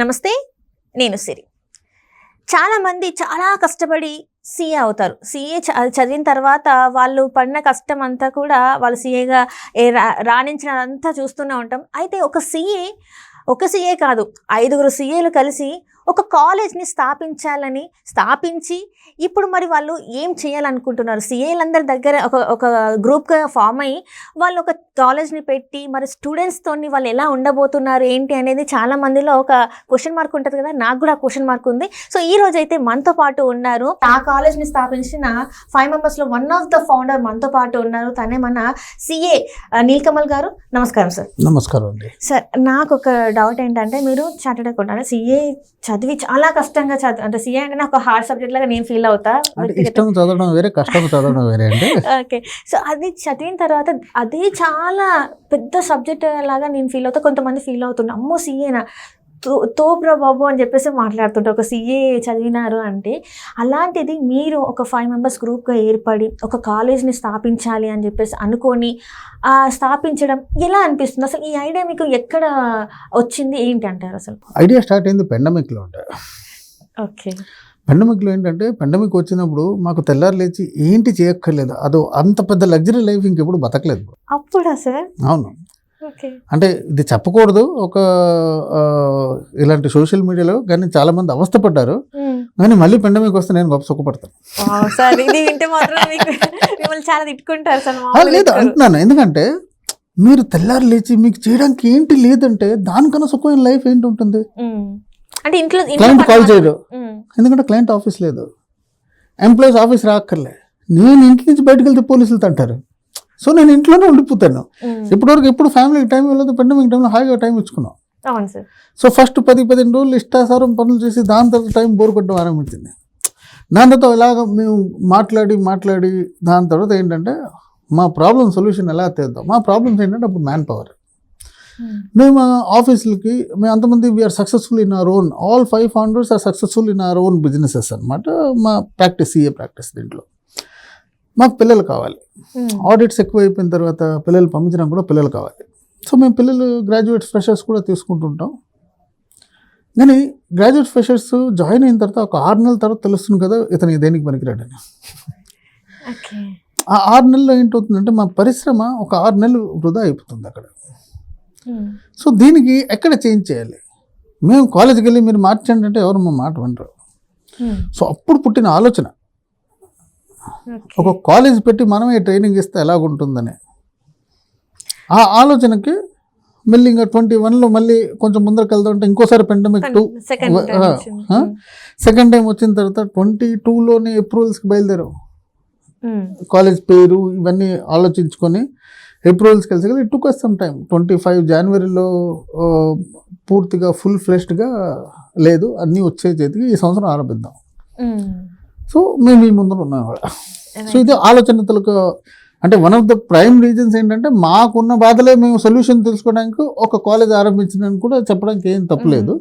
నమస్తే, నేను సిరి. చాలామంది చాలా కష్టపడి సీఏ అవుతారు. సీఏ చదివిన తర్వాత వాళ్ళు పడిన కష్టం అంతా కూడా వాళ్ళు సీఏగా రాణించినంతా చూస్తూనే ఉంటాం. అయితే ఒక సీఏ కాదు, 5 సీఏలు కలిసి ఒక కాలేజ్ని స్థాపించి ఇప్పుడు మరి వాళ్ళు ఏం చేయాలనుకుంటున్నారు? సీఏలందరి దగ్గర ఒక గ్రూప్గా ఫామ్ అయ్యి వాళ్ళు ఒక కాలేజ్ని పెట్టి మరి స్టూడెంట్స్తోని వాళ్ళు ఎలా ఉండబోతున్నారు ఏంటి అనేది చాలా మందిలో ఒక క్వశ్చన్ మార్క్ ఉంటుంది కదా. నాకు కూడా క్వశ్చన్ మార్క్ ఉంది. సో ఈ రోజు అయితే మనతో పాటు ఉన్నారు, ఆ కాలేజ్ని స్థాపించిన 5 మెంబర్స్లో వన్ ఆఫ్ ద ఫౌండర్ మనతో పాటు ఉన్నారు. తనే మన సిఏ నీలకమల్ గారు. నమస్కారం సార్. నమస్కారం అండి. సార్, నాకు ఒక డౌట్ ఏంటంటే, మీరు చార్టెడ్ అకౌంటెంట్, సిఏ చదివి చాలా కష్టంగా అంటే సిఏ అంటే నాకు హార్డ్ సబ్జెక్ట్ లాగా నేను ఫీల్ అవుతా. ఇష్టం చదవడం వేరే, కష్టం చదవడం వేరే అండి. ఓకే, సో అది చదివిన తర్వాత అదే చాలా పెద్ద సబ్జెక్ట్ లాగా నేను ఫీల్ అవుతా. కొంతమంది ఫీల్ అవుతున్నా, అమ్మో సీఏనా తోబ్రా బాబు అని చెప్పేసి మాట్లాడుతుంటారు ఒక సీఏ చదివినారు అంటే. అలాంటిది మీరు ఒక 5 మెంబర్స్ గ్రూప్గా ఏర్పడి ఒక కాలేజ్ని స్థాపించాలి అని చెప్పేసి అనుకొని స్థాపించడం ఎలా అనిపిస్తుంది? అసలు ఈ ఐడియా మీకు ఎక్కడ వచ్చింది, ఏంటి అంటారు? అసలు ఐడియా స్టార్ట్ అయింది పెండమిక్లో ఉంటాయి. ఓకే, పెండమిక్లో ఏంటంటే, పెండమిక్ వచ్చినప్పుడు మాకు తెల్లారు లేచి ఏంటి చేయక్కర్లేదు, అదో అంత పెద్ద లగ్జరీ లైఫ్ ఇంకెప్పుడు బతకలేదు అప్పుడా సార్? అవును. అంటే ఇది చెప్పకూడదు ఒక ఇలాంటి సోషల్ మీడియాలో, కానీ చాలా మంది అవస్థపడ్డారు. కానీ మళ్ళీ పెండమిక్ వస్తే నేను గొప్ప సుఖపడతాను. లేదు అంటున్నాను, ఎందుకంటే మీరు తెల్లారు లేచి మీకు చేయడానికి ఏంటి లేదంటే దానికన్నా సుఖమైన లైఫ్ ఏంటి ఉంటుంది? అంటే ఇంట్లో క్లయింట్ కాల్ చేయడు, ఎందుకంటే క్లయింట్ ఆఫీస్ లేదు, ఎంప్లాయీస్ ఆఫీస్ రాక్కర్లే, నేను ఇంటి నుంచి బయటకు వెళ్తే పోలీసులతో అంటారు. సో నేను ఇంట్లోనే ఉండిపోతాను. ఇప్పటివరకు ఎప్పుడు ఫ్యామిలీకి టైం ఇవ్వలేదు, పెండమిక్ టైంలో హాయిగా టైం ఇచ్చుకున్నాం. సో ఫస్ట్ 10-15 రోజులు ఇష్టాసారం పనులు చేసి దాని తర్వాత టైం బోర్ కొట్టడం ఆరంభించింది. దాని తర్వాత ఇలాగ మేము మాట్లాడి దాని తర్వాత ఏంటంటే మా ప్రాబ్లం సొల్యూషన్ ఎలా తీద్దాం. మా ప్రాబ్లమ్స్ ఏంటంటే అప్పుడు మ్యాన్ పవర్. మేము ఆఫీసులకి మేము అంతమంది we're successful in our own, all 5 founders are successful in our own businesses అనమాట. మా సిఏ ప్రాక్టీస్ దీంట్లో మాకు పిల్లలు కావాలి. ఆడిట్స్ ఎక్కువ అయిపోయిన తర్వాత పిల్లలు పంపించడానికి కూడా పిల్లలు కావాలి. సో మేము పిల్లలు గ్రాడ్యుయేట్స్ ఫ్రెషర్స్ కూడా తీసుకుంటుంటాం. కానీ గ్రాడ్యుయేట్ ఫ్రెషర్స్ జాయిన్ అయిన తర్వాత ఒక 6 నెలల తర్వాత తెలుస్తుంది కదా ఇతను దేనికి పనికిరాడని. ఆ 6 నెలల్లో ఏంటవుతుందంటే మా పరిశ్రమ ఒక 6 నెలలు వృధా అయిపోతుంది అక్కడ. సో దీనికి ఎక్కడ చేంజ్ చేయాలి? మేము కాలేజీకి వెళ్ళి మీరు మార్చండి అంటే ఎవరు మా మాట వినరు. సో అప్పుడు పుట్టిన ఆలోచన, ఒక కాలేజ్ పెట్టి మనమే ట్రైనింగ్ ఇస్తే ఎలాగుంటుందని. ఆ ఆలోచనకి మళ్ళీ ఇంకా 21లో మళ్ళీ కొంచెం ముందరకు వెళ్దామంటే ఇంకోసారి పెండమిక్ 2 సెకండ్ టైం వచ్చిన తర్వాత 22లోనే అప్రూవల్స్కి బయలుదేరాం. కాలేజ్ పేరు ఇవన్నీ ఆలోచించుకొని అప్రూవల్స్కి వెళ్తే కదా it took us some time. 25 జనవరిలో పూర్తిగా ఫుల్ ఫ్లెష్డ్గా లేదు, అన్నీ వచ్చే చేతికి ఈ సంవత్సరం ఆరంభిద్దాం. సో మేము ఈ ముందు ఉన్నాం కూడా. సో ఇది ఆలోచనలకు అంటే one of the prime reasons ఏంటంటే మాకున్న బాధలే మేము సొల్యూషన్ తెలుసుకోవడానికి ఒక కాలేజ్ ఆరంభించడానికి కూడా చెప్పడానికి ఏం తప్పలేదు.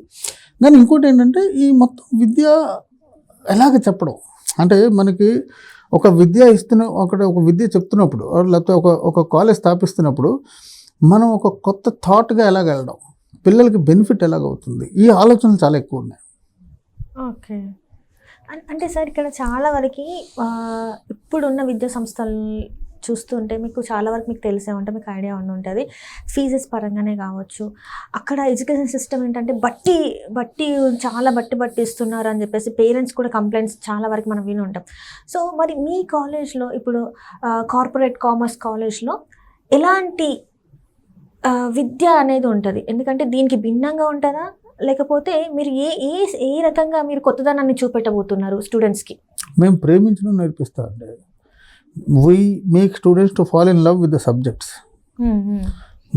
కానీ ఇంకోటి ఏంటంటే ఈ మొత్తం విద్య ఎలాగ చెప్పడం అంటే మనకి ఒక విద్య ఒక విద్య చెప్తున్నప్పుడు లేకపోతే ఒక కాలేజ్ స్థాపిస్తున్నప్పుడు మనం ఒక కొత్త థాట్గా ఎలాగ వెళ్ళడం, పిల్లలకి బెనిఫిట్ ఎలాగవుతుంది, ఈ ఆలోచనలు చాలా ఎక్కువ ఉన్నాయి. ఓకే, అంటే సార్ ఇక్కడ చాలా వరకు ఇప్పుడున్న విద్యా సంస్థలు చూస్తుంటే మీకు చాలా వరకు మీకు తెలిసే ఉంటే మీకు ఐడియా ఉంటుంది. ఫీజెస్ పరంగానే కావచ్చు, అక్కడ ఎడ్యుకేషన్ సిస్టమ్ ఏంటంటే బట్టి చాలా బట్టి ఇస్తున్నారు అని చెప్పేసి పేరెంట్స్ కూడా కంప్లైంట్స్ చాలా వరకు మనం విని ఉంటాం. సో మరి మీ కాలేజ్లో ఇప్పుడు కార్పొరేట్ కామర్స్ కాలేజ్లో ఎలాంటి విద్య అనేది ఉంటుంది? ఎందుకంటే దీనికి భిన్నంగా ఉంటుందా, లేకపోతే మీరు ఏ రకంగా మీరు కొత్తదనాన్ని చూపెట్టబోతున్నారు స్టూడెంట్స్కి? మేము ప్రేమించడం నేర్పిస్తాం అండి. We make students to fall in love with the subjects.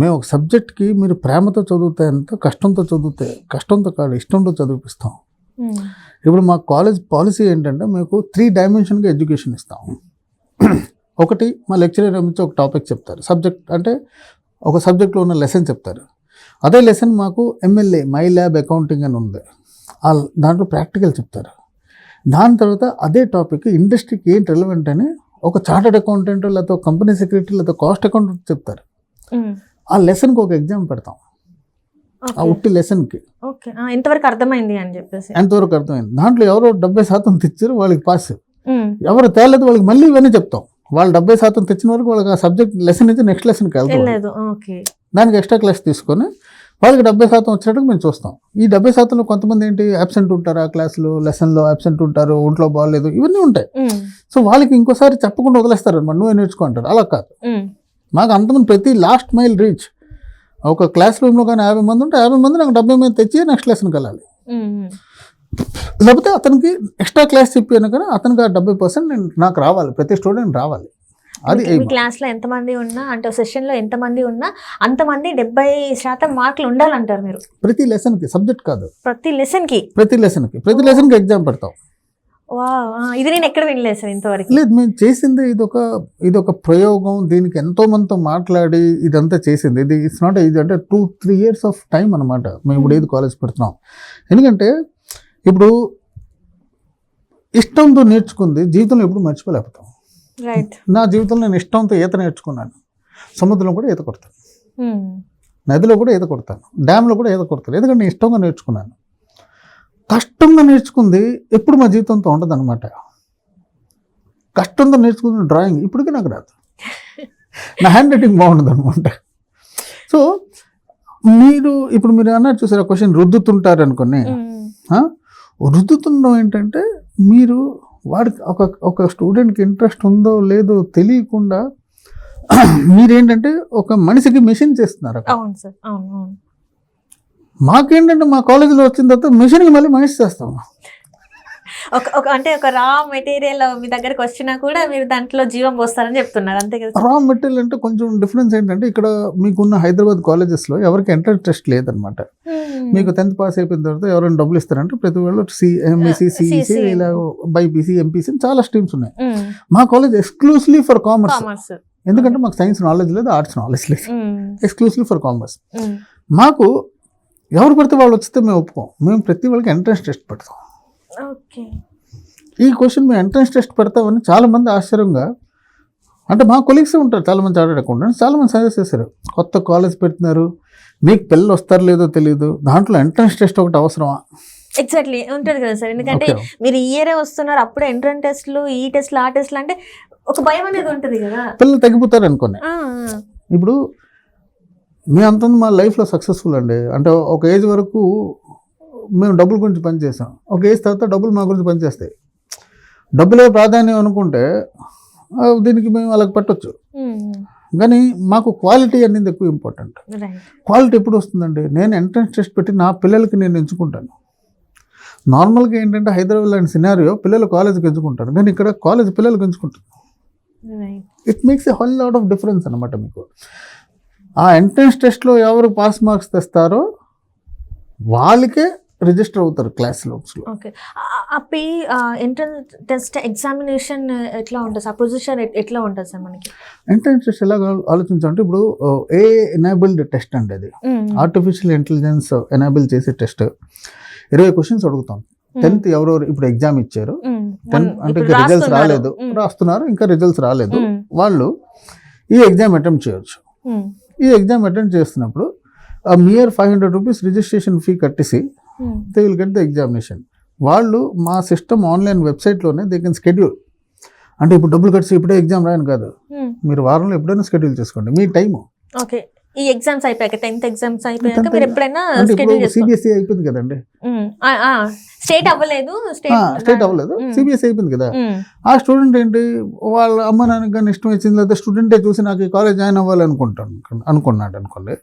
మేము ఒక సబ్జెక్ట్కి మీరు ప్రేమతో చదివితే ఎంత, కష్టంతో కాదు ఇష్టంతో చదివిపిస్తాం. ఇప్పుడు మా కాలేజ్ పాలసీ ఏంటంటే మీకు 3 డైమెన్షన్గా ఎడ్యుకేషన్ ఇస్తాం. ఒకటి మా లెక్చరర్ నుంచి ఒక టాపిక్ చెప్తారు, సబ్జెక్ట్ అంటే ఒక సబ్జెక్ట్లో ఉన్న లెసన్ చెప్తారు. అదే లెసన్ మాకు MLA మై ల్యాబ్ అకౌంటింగ్ అని ఉంది, దాంట్లో ప్రాక్టికల్ చెప్తారు. దాని తర్వాత అదే టాపిక్ ఇండస్ట్రీకి ఏంటి రిలవెంట్ అని ఒక చార్టెడ్ అకౌంటెంట్ లేకపోతే కంపెనీ సెక్రటరీ లేకపోతే కాస్ట్ అకౌంటెంట్ చెప్తారు. ఆ లెసన్కి ఒక ఎగ్జామ్ పెడతాం. ఆ ఉట్టి లెసన్కి. ఓకే, ఎంతవరకు అర్థమైంది అని చెప్పేసి. ఎంతవరకు అర్థమైంది. దాంట్లో ఎవరో 70% తెచ్చారు, వాళ్ళకి పాస్. ఎవరు తేలేదు వాళ్ళకి మళ్ళీ ఇవన్నీ చెప్తాం. వాళ్ళు 70% తెచ్చిన వరకు వాళ్ళకి ఆ సబ్జెక్ట్ లెసన్ నుంచి నెక్స్ట్ లెసన్కి వెళ్తాం. దానికి ఎక్స్ట్రా క్లాస్ తీసుకొని వాళ్ళకి 70% వచ్చినట్టుగా మేము చూస్తాం. ఈ 70%లో కొంతమంది ఏంటి అబ్సెంట్ ఉంటారు, ఆ క్లాసులో లెసన్లో అబ్సెంట్ ఉంటారు, ఒంట్లో బాగాలేదు, ఇవన్నీ ఉంటాయి. సో వాళ్ళకి ఇంకోసారి చెప్పకుండా వదిలేస్తారు అనమాట, నువ్వే నేర్చుకుంటారు. అలా కాదు, మాకు అంతమంది ప్రతి లాస్ట్ మైల్ రీచ్. ఒక క్లాస్ రూమ్లో కానీ 50 మంది ఉంటే 50 మంది నాకు 70 మంది తెచ్చి నెక్స్ట్ లెసన్కి వెళ్ళాలి. లేకపోతే అతనికి ఎక్స్ట్రా క్లాస్ చెప్పాను కానీ అతనికి ఆ 70% నాకు రావాలి, ప్రతి స్టూడెంట్ రావాలి. అది క్లాస్లో ఎంతమంది ఉన్నా అంటే సెషన్లో ఎంతమంది ఉన్నా అంతమంది 70% మార్కులు ఉండాలంటారు మీరు. ప్రతి లెసన్కి, సబ్జెక్ట్ కాదు, ప్రతి లెసన్కి ఎగ్జామ్ పెడతాం. ఇది నేను ఎక్కడ వినలేదు సార్ ఇంతవరకు. లేదు, మేము చేసింది ఇదొక ప్రయోగం. దీనికి ఎంతో మందితో మాట్లాడి ఇదంతా చేసింది. ఇది ఇట్స్ నాట్ ఇది అంటే 2-3 years ఆఫ్ టైం అనమాట. మేము ఇప్పుడు ఏది కాలేజ్ పెడుతున్నాం. ఎందుకంటే ఇప్పుడు ఇష్టంతో నేర్చుకుంది జీవితంలో ఎప్పుడు మర్చిపోలేకపోతాం. నా జీవితంలో నేను ఇష్టంతో ఈత నేర్చుకున్నాను. సముద్రంలో కూడా ఈత కొడతాను, నదిలో కూడా ఈత కొడతాను, డ్యామ్లో కూడా ఈత కొడతాను. ఎందుకంటే నేను ఇష్టంగా నేర్చుకున్నాను. కష్టంగా నేర్చుకుంది ఎప్పుడు మా జీవితంతో ఉండదు అనమాట. కష్టంతో నేర్చుకున్న డ్రాయింగ్ ఇప్పటికీ నాకు రాదు, నా హ్యాండ్ రైటింగ్ బాగుండదు అనమాట. సో ఇప్పుడు మీరు అన్నారు చూసారు క్వశ్చన్, రుద్దుతుంటారు అనుకుని. రుద్దుతుండడం ఏంటంటే మీరు వాడికి ఒక స్టూడెంట్కి ఇంట్రెస్ట్ ఉందో లేదో తెలియకుండా మీరేంటంటే ఒక మనిషికి మెషిన్ చేస్తున్నారు. మాకేంటంటే మా కాలేజీలో వచ్చిన తర్వాత మెషిన్కి మళ్ళీ మనిషి చేస్తాం. అంటే ఒక రా మెటీరియల్ మీ దగ్గరకు వచ్చినా కూడా మీరు దాంట్లో జీవం పోస్తారని చెప్తున్నారు, అంతే కదా? రా మెటీరియల్ అంటే కొంచెం డిఫరెన్స్ ఏంటంటే ఇక్కడ మీకున్న హైదరాబాద్ కాలేజెస్లో ఎవరికి ఎంట్రన్స్ టెస్ట్ లేదనమాట. మీకు 10th పాస్ అయిపోయిన తర్వాత ఎవరైనా డబ్బులు ఇస్తారంటే ప్రతి వాళ్ళు ఎంఈసీ, సిఈసీ, ఇలా బైపీసీ, ఎంపీసీ చాలా స్ట్రీమ్స్ ఉన్నాయి. మా కాలేజ్ ఎక్స్క్లూసివ్లీ ఫర్ కామర్స్. ఎందుకంటే మాకు సైన్స్ నాలెడ్జ్ లేదు, ఆర్ట్స్ నాలెడ్జ్ లేదు, ఎక్స్క్లూసివ్లీ ఫర్ కామర్స్. మాకు ఎవరు పడితే వాళ్ళు వస్తే మేము ఒప్పుకోం. మేము ప్రతి వాళ్ళకి ఎంట్రన్స్ టెస్ట్ పెడతాం. ఈ క్వశ్చన్ మేము ఎంట్రన్స్ టెస్ట్ పెడతామని చాలామంది ఆశ్చర్యంగా, అంటే మా కొలీగ్స్ ఉంటారు చాలామంది చార్టెడ్ అకౌంటెంట్స్, చాలామంది సజెస్ట్ చేశారు, కొత్త కాలేజ్ పెడుతున్నారు, మీకు పిల్లలు వస్తారో లేదో తెలియదు, దాంట్లో ఎంట్రన్స్ టెస్ట్ ఒకటి అవసరమా? ఎగ్జాక్ట్లీ ఉంటుంది కదా సార్. ఎందుకంటే మీరు ఈ ఇయరే వస్తున్నారు, అప్పుడే ఎంట్రన్స్ టెస్ట్లు, ఈ టెస్ట్లు, ఆ టెస్ట్లు అంటే ఒక భయం అనేది ఉంటుంది కదా, పిల్లలు తగ్గిపోతారు అనుకోండి. ఇప్పుడు మీ అంత మా లైఫ్లో సక్సెస్ఫుల్ అండి. అంటే ఒక ఏజ్ వరకు మేము డబ్బుల గురించి పనిచేసాం, ఒక ఏజ్ తర్వాత డబ్బులు మా గురించి పనిచేస్తాయి. డబ్బులే ప్రాధాన్యం అనుకుంటే దీనికి మేము అలాగ పెట్టచ్చు. కానీ మాకు క్వాలిటీ అనేది ఎక్కువ ఇంపార్టెంట్. క్వాలిటీ ఎప్పుడు వస్తుందండి? నేను ఎంట్రన్స్ టెస్ట్ పెట్టి నా పిల్లలకి నేను ఎంచుకుంటాను. నార్మల్గా ఏంటంటే హైదరాబాద్ లాంటి సినారియో పిల్లలు కాలేజీకి ఎంచుకుంటారు, కానీ ఇక్కడ కాలేజ్ పిల్లలకి ఎంచుకుంటారు. It makes a whole lot of difference అనమాట. మీకు ఆ ఎంట్రన్స్ టెస్ట్లో ఎవరు పాస్ మార్క్స్ తెస్తారో వాళ్ళకే రిజిస్టర్ అవుతారు క్లాస్ రూమ్స్లో. ఓకే, ఎంట్రన్స్ టెస్ట్ ఎగ్జామినేషన్ ఎట్లా ఉంటుంది సార్? ప్రొసీజర్ ఎట్లా ఉంటుంది సార్ మనకి? ఎంట్రన్స్ టెస్ట్ ఎలా ఆలోచించాలంటే ఇప్పుడు ఏ ఎనేబుల్డ్ టెస్ట్ అండి, అది ఆర్టిఫిషియల్ ఇంటెలిజెన్స్ ఎనేబుల్ చేసే టెస్ట్. 20 క్వశ్చన్స్ అడుగుతాం. 10th ఎవరెవరు ఇప్పుడు ఎగ్జామ్ ఇచ్చారు, అంటే ఇంకా రిజల్ట్స్ రాలేదు, రాస్తున్నారు, ఇంకా రిజల్ట్స్ రాలేదు, వాళ్ళు ఈ ఎగ్జామ్ అటెంప్ట్ చేయొచ్చు. ఈ ఎగ్జామ్ అటెంప్ట్ చేస్తున్నప్పుడు mere 500 rupees రిజిస్ట్రేషన్ ఫీ కట్టేసి they will get the examination. వాళ్ళు మా సిస్టమ్ ఆన్లైన్ వెబ్సైట్లోనే దే కెన్ షెడ్యూల్. అంటే ఇప్పుడు డబ్బులు కట్టి ఇప్పుడే ఎగ్జామ్ రాయని కాదు, మీరు వారంలో ఎప్పుడైనా షెడ్యూల్ చేసుకోండి మీ టైము. ఓకే, ఈ ఎగ్జామ్స్ అయిపోయాక 10th ఎగ్జామ్స్ అయిపోయాక మీరు ఎప్పుడైనా షెడ్యూల్ చేసుకోండి. సిబిఎస్ఈ అయిపోయింది కదండి, స్టేట్ అవ్వలేదు, సిబిఎస్ఈ అయిపోయింది కదా. ఆ స్టూడెంట్ ఏంటి, వాళ్ళ అమ్మ నాన్నకి కానీ ఇష్టం వచ్చింది, లేదా స్టూడెంటే చూసి నాకు ఈ కాలేజ్ జాయిన్ అవ్వాలి అనుకున్నాడు అనుకోండి,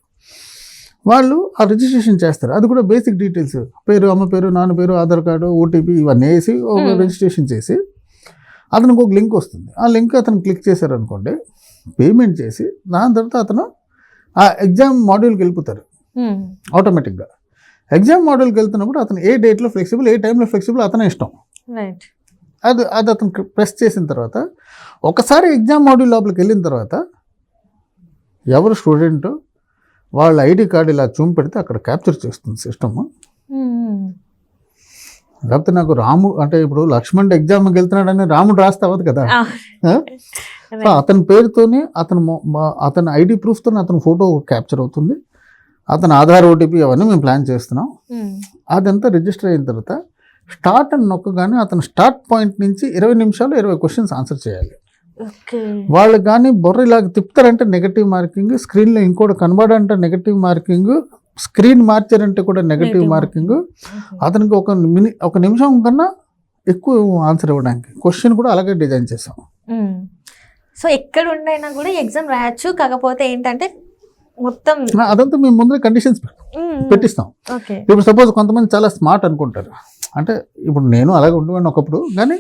వాళ్ళు ఆ రిజిస్ట్రేషన్ చేస్తారు. అది కూడా బేసిక్ డీటెయిల్స్, పేరు, అమ్మ పేరు, నాన్న పేరు, ఆధార్ కార్డు, ఓటీపీ ఇవన్నీ వేసి ఒక రిజిస్ట్రేషన్ చేసి అతనికి ఒక లింక్ వస్తుంది. ఆ లింక్ అతను క్లిక్ చేశారు అనుకోండి, పేమెంట్ చేసి దాని తర్వాత అతను ఆ ఎగ్జామ్ మాడ్యూల్కి వెళ్ళిపోతారు ఆటోమేటిక్గా. ఎగ్జామ్ మాడ్యూల్కి వెళ్తున్నప్పుడు అతను ఏ డేట్లో ఫ్లెక్సిబుల్, ఏ టైంలో ఫ్లెక్సిబుల్ అతనే ఇష్టం. అది అతను ప్రెస్ చేసిన తర్వాత ఒకసారి ఎగ్జామ్ మాడ్యూల్ లోపలికి వెళ్ళిన తర్వాత ఎవరు స్టూడెంట్ వాళ్ళ ఐడి కార్డు ఇలా చూపెడితే అక్కడ క్యాప్చర్ చేస్తుంది సిస్టమ్. లేకపోతే నాకు రాముడు అంటే ఇప్పుడు లక్ష్మణుడు ఎగ్జామ్కి వెళ్తున్నాడని రాముడు రాస్తే అవ్వదు కదా. సో అతని పేరుతోనే అతని ఐడి ప్రూఫ్తో అతని ఫోటో క్యాప్చర్ అవుతుంది. అతను ఆధార్ ఓటీపీ అవన్నీ మేము ప్లాన్ చేస్తున్నాం. అదంతా రిజిస్టర్ అయిన తర్వాత స్టార్ట్ అని నొక్కగానే అతను స్టార్ట్ పాయింట్ నుంచి 20 నిమిషాలు 20 క్వశ్చన్స్ ఆన్సర్ చేయాలి. వాళ్ళు కానీ బొర్ర ఇలాగ తిప్పుతారంటే నెగటివ్ మార్కింగ్, స్క్రీన్లో ఇంకోటి కనబడంటే నెగటివ్ మార్కింగ్, స్క్రీన్ మార్చారంటే కూడా నెగటివ్ మార్కింగ్. అతనికి ఒక నిమిషం కన్నా ఎక్కువ ఆన్సర్ ఇవ్వడానికి క్వశ్చన్ కూడా అలాగే డిజైన్ చేసాం. సో ఎక్కడ ఉండైనా కూడా ఎగ్జామ్ రాయొచ్చు, కాకపోతే ఏంటంటే మొత్తం అదంతా మేము ముందరే కండిషన్స్ పెట్టిస్తాం. ఇప్పుడు సపోజ్ కొంతమంది చాలా స్మార్ట్ అనుకుంటారు, అంటే ఇప్పుడు నేను అలాగే ఉండేవాడిని ఒకప్పుడు, కానీ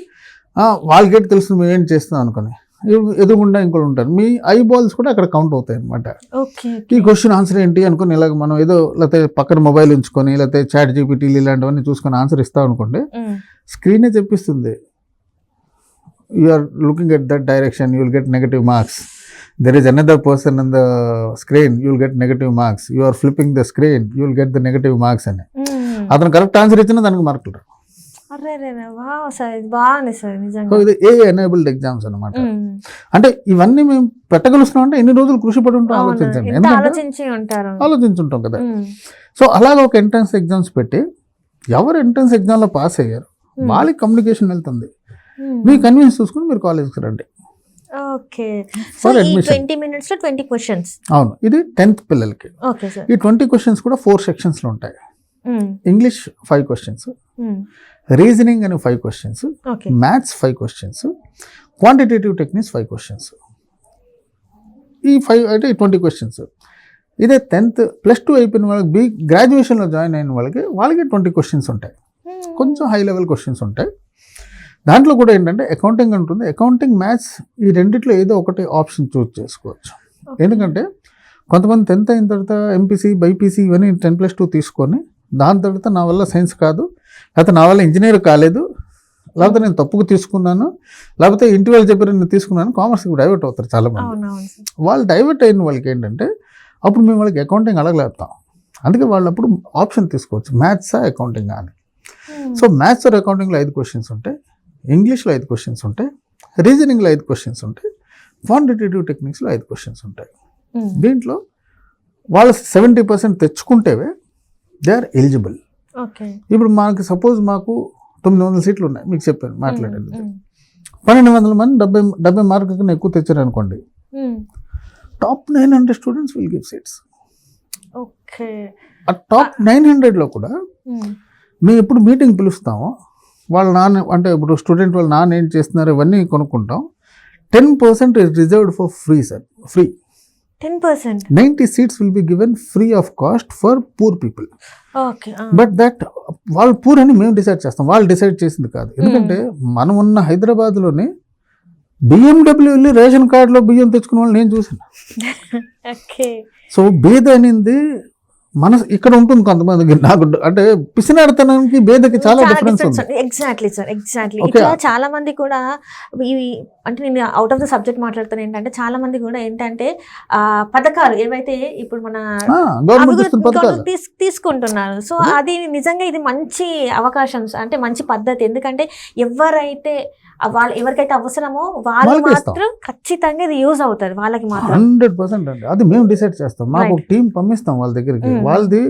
వాళ్ళకేంటి తెలుసు మేము ఏం చేస్తాం అనుకుని ఎదురుగుండా ఇంకోటి ఉంటారు. మీ ఐ బాల్స్ కూడా అక్కడ కౌంట్ అవుతాయి అనమాట. ఈ క్వశ్చన్ ఆన్సర్ ఏంటి అనుకుని ఇలాగ మనం ఏదో లేకపోతే పక్కన మొబైల్ ఉంచుకొని లేకపోతే చాట్ జీపీటీలు ఇలాంటివన్నీ చూసుకొని ఆన్సర్ ఇస్తాం అనుకోండి, స్క్రీనే చెప్పిస్తుంది you are looking at that direction, you will get negative marks. There is another person on the screen, you will get negative marks. You are flipping the screen, you will get the negative marks అని. అతను correct answer ఇచ్చినా దానికి మార్కులు రావు. So ఇది ఏ enabled exams అనమాట. అంటే ఇవన్నీ మేము పెట్టగలుస్తున్నాం అంటే ఎన్ని రోజులు కృషి పడి ఉంటాం ఆలోచించండి, ఆలోచించుంటాం కదా. సో అలాగ ఒక ఎంట్రన్స్ ఎగ్జామ్స్ పెట్టి ఎవరు ఎంట్రన్స్ ఎగ్జామ్లో పాస్ అయ్యారు వాళ్ళకి కమ్యూనికేషన్ వెళ్తుంది. మీ కన్వీనియన్స్ చూసుకుని మీరు కాలేజ్కి రండి. అవును, ఇది 10th పిల్లలకి. ఈ 20 క్వశ్చన్స్ కూడా 4 సెక్షన్స్లో ఉంటాయి. ఇంగ్లీష్ 5 క్వశ్చన్స్, రీజనింగ్ అని 5 questions, maths 5 questions, quantitative techniques 5 questions. ఈ 5 అంటే 20 క్వశ్చన్స్. ఇదే 10th +2 అయిపోయిన వాళ్ళకి గ్రాడ్యుయేషన్లో జాయిన్ అయిన వాళ్ళకి 20 క్వశ్చన్స్ ఉంటాయి. కొంచెం హై లెవెల్ క్వశ్చన్స్ ఉంటాయి. దాంట్లో కూడా ఏంటంటే అకౌంటింగ్ ఉంటుంది. అకౌంటింగ్, మ్యాథ్స్ ఈ రెండిట్లో ఏదో ఒకటి ఆప్షన్ చూస్ చేసుకోవచ్చు. ఎందుకంటే కొంతమంది 10th అయిన తర్వాత ఎంపీసీ, బైపీసీ ఇవన్నీ 10+2 తీసుకొని దాని తర్వాత నా వల్ల సైన్స్ కాదు, లేకపోతే నా వల్ల ఇంజనీర్ కాలేదు, లేకపోతే నేను తప్పుకు తీసుకున్నాను, లేకపోతే ఇంటి వాళ్ళు చెప్పారు నేను తీసుకున్నాను, కామర్స్కి డైవర్ట్ అవుతారు చాలామంది. వాళ్ళు డైవర్ట్ అయిన వాళ్ళకి ఏంటంటే అప్పుడు మేము వాళ్ళకి అకౌంటింగ్ అడగలేస్తాం. అందుకే వాళ్ళు అప్పుడు ఆప్షన్ తీసుకోవచ్చు, మ్యాథ్సా అకౌంటింగ్ అని. సో మ్యాథ్స్ ఆర్ అకౌంటింగ్లో 5 క్వశ్చన్స్ ఉంటాయి, ఇంగ్లీష్లో 5 క్వశ్చన్స్ ఉంటాయి, రీజనింగ్లో 5 క్వశ్చన్స్ ఉంటాయి, క్వాంటిటేటివ్ టెక్నిక్స్లో 5 క్వశ్చన్స్ ఉంటాయి. దీంట్లో వాళ్ళు 70% తెచ్చుకుంటేవే దే ఆర్ ఎలిజిబుల్. ఇప్పుడు మనకి సపోజ్ మాకు 900 సీట్లు ఉన్నాయి, మీకు చెప్పాను మాట్లాడేది. 1200 మంది 70 మార్కుల కన్నా ఎక్కువ తెచ్చారు అనుకోండి, top 900 students will give seats. ఆ టాప్ 900లో కూడా మేము ఎప్పుడు మీటింగ్ పిలుస్తామో వాళ్ళ నాన్న, అంటే ఇప్పుడు స్టూడెంట్ వాళ్ళ నాన్న ఏం చేస్తున్నారు ఇవన్నీ కొనుక్కుంటాం. 10% is reserved for free, sir. Free. 10%? 90 seats will be given free of cost for poor people. Okay. But that వాళ్ళు పూర్ అని మేము డిసైడ్ చేస్తాం, వాళ్ళు డిసైడ్ చేసింది కాదు. ఎందుకంటే మనం ఉన్న హైదరాబాద్లోనే BMW వెళ్ళి రేషన్ కార్డులో బియ్యం తెచ్చుకున్న వాళ్ళు నేను చూసాను. సో బేద అనేది మన ఇక్కడ ఉంటుంది కొంతమందికి. నాకు అంటే పిసినాడతనానికి బేదకి చాలా డిఫరెన్స్ ఉంది. Exactly sir, exactly. ఇట్లా చాలా మంది కూడా ఇవి, అంటే నేను అవుట్ ఆఫ్ ద సబ్జెక్ట్ మాట్లాడుతాను, ఏంటంటే చాలా మంది కూడా ఏంటంటే పథకాలు ఏవైతే ఇప్పుడు మన తీసుకుంటున్నారు. సో అది నిజంగా ఇది మంచి అవకాశం, అంటే మంచి పద్ధతి. ఎందుకంటే ఎవరికైతే అవసరమో వాళ్ళు మాత్రం ఖచ్చితంగా ఇది యూజ్ అవుతుంది, వాళ్ళకి మాత్రం 100% అండి. అది మేము డిసైడ్ చేస్తాం, మాకు టీం పంపిస్తాం వాళ్ళ దగ్గరికి. వాళ్ళది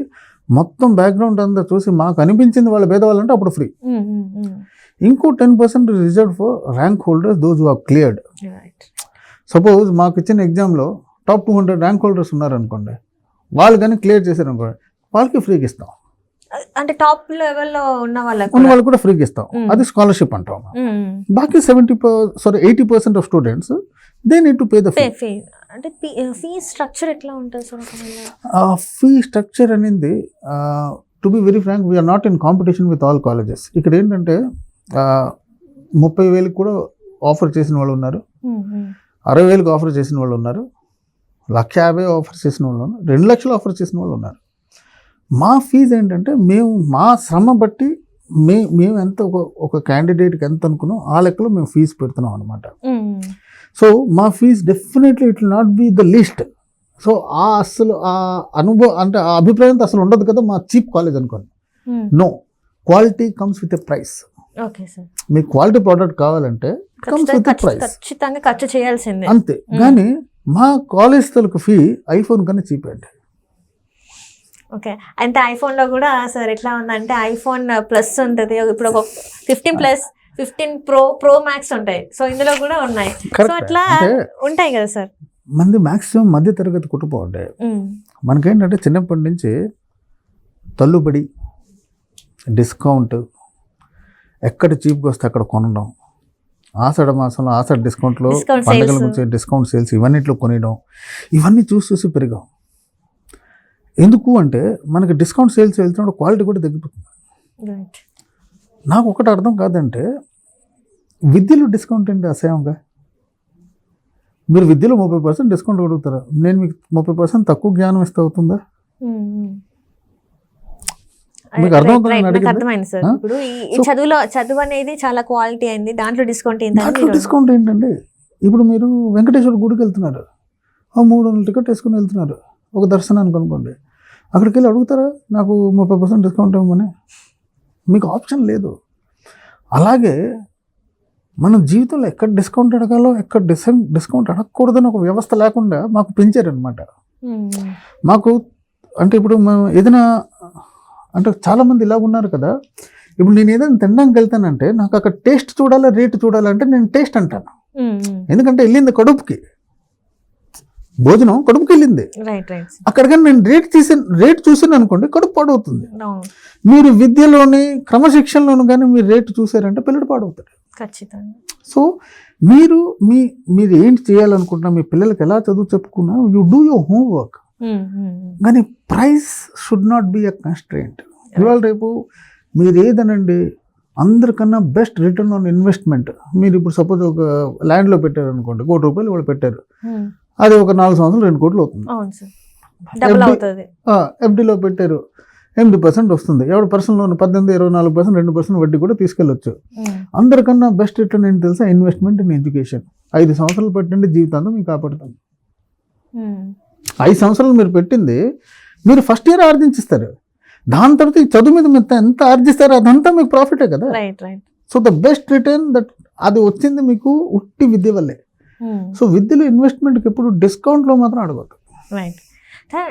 మొత్తం బ్యాక్గ్రౌండ్ అంతా చూసి మాకు అనిపించింది వాళ్ళ పేదవాళ్ళంటే అప్పుడు ఫ్రీ. ఇంకో 10% reserve for rank holders, those who have cleared. Suppose మాకు ఇచ్చిన ఎగ్జామ్లో టాప్ 200 ర్యాంక్ హోల్డర్స్ ఉన్నారనుకోండి, వాళ్ళు కానీ క్లియర్ చేశారనుకోండి, వాళ్ళకి ఫ్రీకి ఇస్తాం. అంటే టాప్ లెవెల్లో ఉన్న వాళ్ళు కూడా ఫ్రీకి ఇస్తాం. అది స్కాలర్షిప్ అంటాం. బాకీ 80% of students they need to pay the fee. అంటే ఫీ స్ట్రక్చర్ ఎట్లా ఉంటుంది సార్? ఫీ స్ట్రక్చర్ అనేది to be very frank, we're not in competition with all colleges. ఇక్కడ ఏంటంటే 30,000 కూడా ఆఫర్ చేసిన వాళ్ళు ఉన్నారు, 60,000 ఆఫర్ చేసిన వాళ్ళు ఉన్నారు, 1,50,000 ఆఫర్ చేసిన వాళ్ళు ఉన్నారు, 2 లక్షలు ఆఫర్ చేసిన వాళ్ళు ఉన్నారు. మా ఫీజు ఏంటంటే మేము మా శ్రమ బట్టి మేము ఎంత ఒక క్యాండిడేట్కి ఎంత అనుకున్నాం ఆ లెక్కలో మేము ఫీజు పెడుతున్నాం అనమాట. సో మా fees definitely it will not be the least. So అసలు ఆ అనుభవం అంటే ఆ అభిప్రాయం అసలు ఉండదు కదా మా చీప్ కాలేజ్ అనుకోండి. No, quality comes with a price. మీకు క్వాలిటీ ప్రోడక్ట్ కావాలంటే కమ్స్ విత్ ఎ ప్రైస్, ఖచ్చితంగా ఖర్చు చేయాల్సిందే అంతే. కానీ మా కాలేజ్ తలకు ఫీ ఐఫోన్ కన్నా చీప్ అండి. ఓకే. అంటే ఐఫోన్లో కూడా సార్ ఎట్లా ఉందంటే ఐఫోన్ ప్లస్ ఉంటుంది, ఇప్పుడు ఒక 15+, 15 ప్రో మ్యాక్స్ ఉంటాయి. సో ఇందులో కూడా ఉన్నాయి. So Correct. అట్లా అంటే ఉంటాయి కదా సార్. మంది మ్యాక్సిమం మధ్య తరగతి కుటుంబం ఉండే. మనకేంటంటే చిన్నప్పటి నుంచి తల్లుబడి, డిస్కౌంట్, ఎక్కడ చీప్గా వస్తే అక్కడ కొనడం, ఆషాఢ మాసంలో ఆషాఢ డిస్కౌంట్లో Discount పండుగల sales. గురించి డిస్కౌంట్ సేల్స్ ఇవన్నిట్లో కొనియడం, ఇవన్నీ చూసి పెరిగాం. ఎందుకు అంటే మనకి డిస్కౌంట్ సేల్స్ వెళ్తున్నప్పుడు క్వాలిటీ కూడా తగ్గిపోతుంది. రైట్. నాకు ఒకటి అర్థం కాదంటే విద్యలో డిస్కౌంట్ ఏంటి అసహ్యంగా? మీరు విద్యలో 30% డిస్కౌంట్ అడుగుతారా? నేను మీకు 30% తక్కువ జ్ఞానం ఇస్తే అవుతుందా? మీకు అర్థమవుతుందని నాకు అడిగింది. అర్థమైంది సార్. ఆ? ఇప్పుడు ఈ చదువు అనేది చాలా క్వాలిటీ అయింది, దాంట్లో డిస్కౌంట్ దాంట్లో ఏంటంటే డిస్కౌంట్ ఏంటండి? ఇప్పుడు మీరు వెంకటేశ్వర గుడికి వెళ్తున్నారు, 300 టికెట్ వేసుకుని వెళ్తున్నారు ఒక దర్శనానికి అనుకోండి. అక్కడికి వెళ్ళి అడుగుతారా నాకు 30% డిస్కౌంట్ ఇవ్వమని? మీకు ఆప్షన్ లేదు. అలాగే మనం జీవితంలో ఎక్కడ డిస్కౌంట్ అడగాలో, ఎక్కడ డిస్కౌంట్ అడగకూడదని ఒక వ్యవస్థ లేకుండా మాకు పెంచారనమాట. మాకు అంటే ఇప్పుడు మనం ఏదైనా అంటే చాలామంది ఇలా ఉన్నారు కదా, ఇప్పుడు నేను ఏదైనా తినడానికి వెళ్తానంటే నాకు అక్కడ టేస్ట్ చూడాలి, రేటు చూడాలంటే నేను టేస్ట్ అంటాను. ఎందుకంటే వెళ్ళింది కడుపుకి, భోజనం కడుపుకి వెళ్ళింది. Right right. అక్కడికని నేను రేట్ చూసాను అనుకోండి, కడుపు పాడవుతుంది. మీరు విద్యలోని క్రమశిక్షణలోను కానీ మీరు రేటు చూసారంటే పిల్లడు పాడవుతాడు. ఖచ్చితంగా. సో మీరు ఏంటి చేయాలనుకుంటున్నా, మీ పిల్లలకి ఎలా చదువు చెప్పుకున్నా, యూ డూ యువర్ హోంవర్క్. కానీ price should not be a constraint. ఇవాళ రేపు మీరు ఏదనండి అందరికన్నా బెస్ట్ రిటర్న్ ఆన్ ఇన్వెస్ట్మెంట్. మీరు ఇప్పుడు సపోజ్ ఒక ల్యాండ్లో పెట్టారు అనుకోండి, ₹1,00,00,000 వాళ్ళు పెట్టారు, అది ఒక 4 సంవత్సరాలు 2 కోట్లు అవుతుంది. ఎఫ్డీలో పెట్టారు 8% వస్తుంది. ఎవరి పర్సనల్ లోన్ 18, 24%, 2% వడ్డీ కూడా తీసుకెళ్ళొచ్చు. అందరికన్నా బెస్ట్ రిటర్న్ ఏంటి తెలుసా? Investment in education. 5 సంవత్సరాలు పెట్టండి, జీవితాంతం మీకు కాపాడుతుంది. 5 సంవత్సరాలు మీరు పెట్టింది మీరు ఫస్ట్ ఇయర్ ఆర్జించిస్తారు. దాని తర్వాత ఈ చదువు మీద మీరు ఎంత ఆర్జిస్తారో అదంతా మీకు ప్రాఫిటే కదా. సో ద బెస్ట్ రిటర్న్ అది వచ్చింది మీకు ఉట్టి విద్య వల్లే. సో విద్యలో ఇన్వెస్ట్మెంట్కి ఎప్పుడు డిస్కౌంట్లో మాత్రం అడగద్దు. రైట్.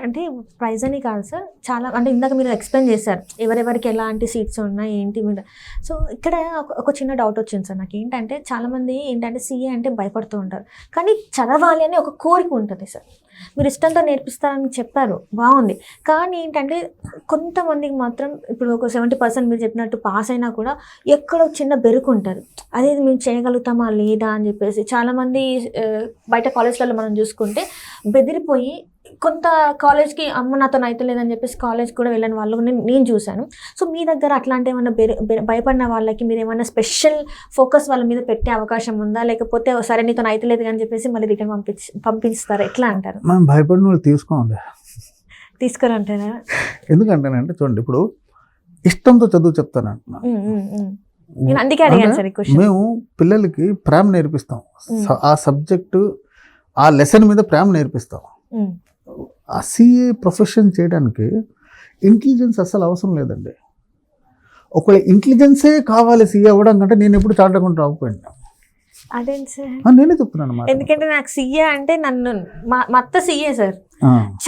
అంటే ప్రైజ్ అని కాదు సార్, చాలా అంటే ఇందాక మీరు ఎక్స్ప్లెయిన్ చేశారు ఎవరెవరికి ఎలాంటి సీట్స్ ఉన్నాయి ఏంటి మీద. సో ఇక్కడ ఒక చిన్న డౌట్ వచ్చింది సార్ నాకు. ఏంటంటే చాలామంది ఏంటంటే సీఏ అంటే భయపడుతూ ఉంటారు, కానీ చదవాలి అని ఒక కోరిక ఉంటుంది సార్. మీరు ఇష్టంతో నేర్పిస్తారని చెప్పారు, బాగుంది. కానీ ఏంటంటే కొంతమందికి మాత్రం ఇప్పుడు ఒక 70% మీరు చెప్పినట్టు పాస్ అయినా కూడా ఎక్కడో చిన్న బెరుకు ఉంటుంది, అదే మేము చేయగలుగుతామా లేదా అని చెప్పేసి. చాలామంది బయట కాలేజ్లలో మనం చూసుకుంటే బెదిరిపోయి కొంత కాలేజ్కి అమ్మ నాతో అయితే లేదని చెప్పేసి కాలేజ్కి కూడా వెళ్ళని వాళ్ళు నేను చూశాను. సో మీ దగ్గర అట్లాంటి ఏమన్నా భయపడిన వాళ్ళకి మీరు ఏమైనా స్పెషల్ ఫోకస్ వాళ్ళ మీద పెట్టే అవకాశం ఉందా, లేకపోతే సరే నీతో అయితే లేదు అని చెప్పేసి మళ్ళీ రిటర్న్ పంపిస్తారా, ఎట్లా అంటారు? మనం భయపడిన వాళ్ళు తీసుకొని అంటారా? ఎందుకంటేనంటే చూడండి, ఇప్పుడు ఇష్టంతో చదువు చెప్తాను అంటున్నాను. నేను అందుకే అడిగాను సార్ ఈ క్వశ్చన్. మేము పిల్లలకి ప్రేమ నేర్పిస్తాం, ఆ సబ్జెక్టు ఆ లెసన్ మీద ప్రేమ నేర్పిస్తాం. ఆ సిఏ ప్రొఫెషన్ చేయడానికి ఇంటెలిజెన్స్ అస్సలు అవసరం లేదండి. ఒకవేళ ఇంటెలిజెన్సే కావాలి సీఏ అవ్వడం కంటే నేను ఎప్పుడు చార్టర్డ్ అకౌంటెంట్ అవ్వకపోయినా. అదేంటి సార్? నేనే చెప్తున్నాను. ఎందుకంటే నాకు సీఏ అంటే మా అత్త సీఏ సార్,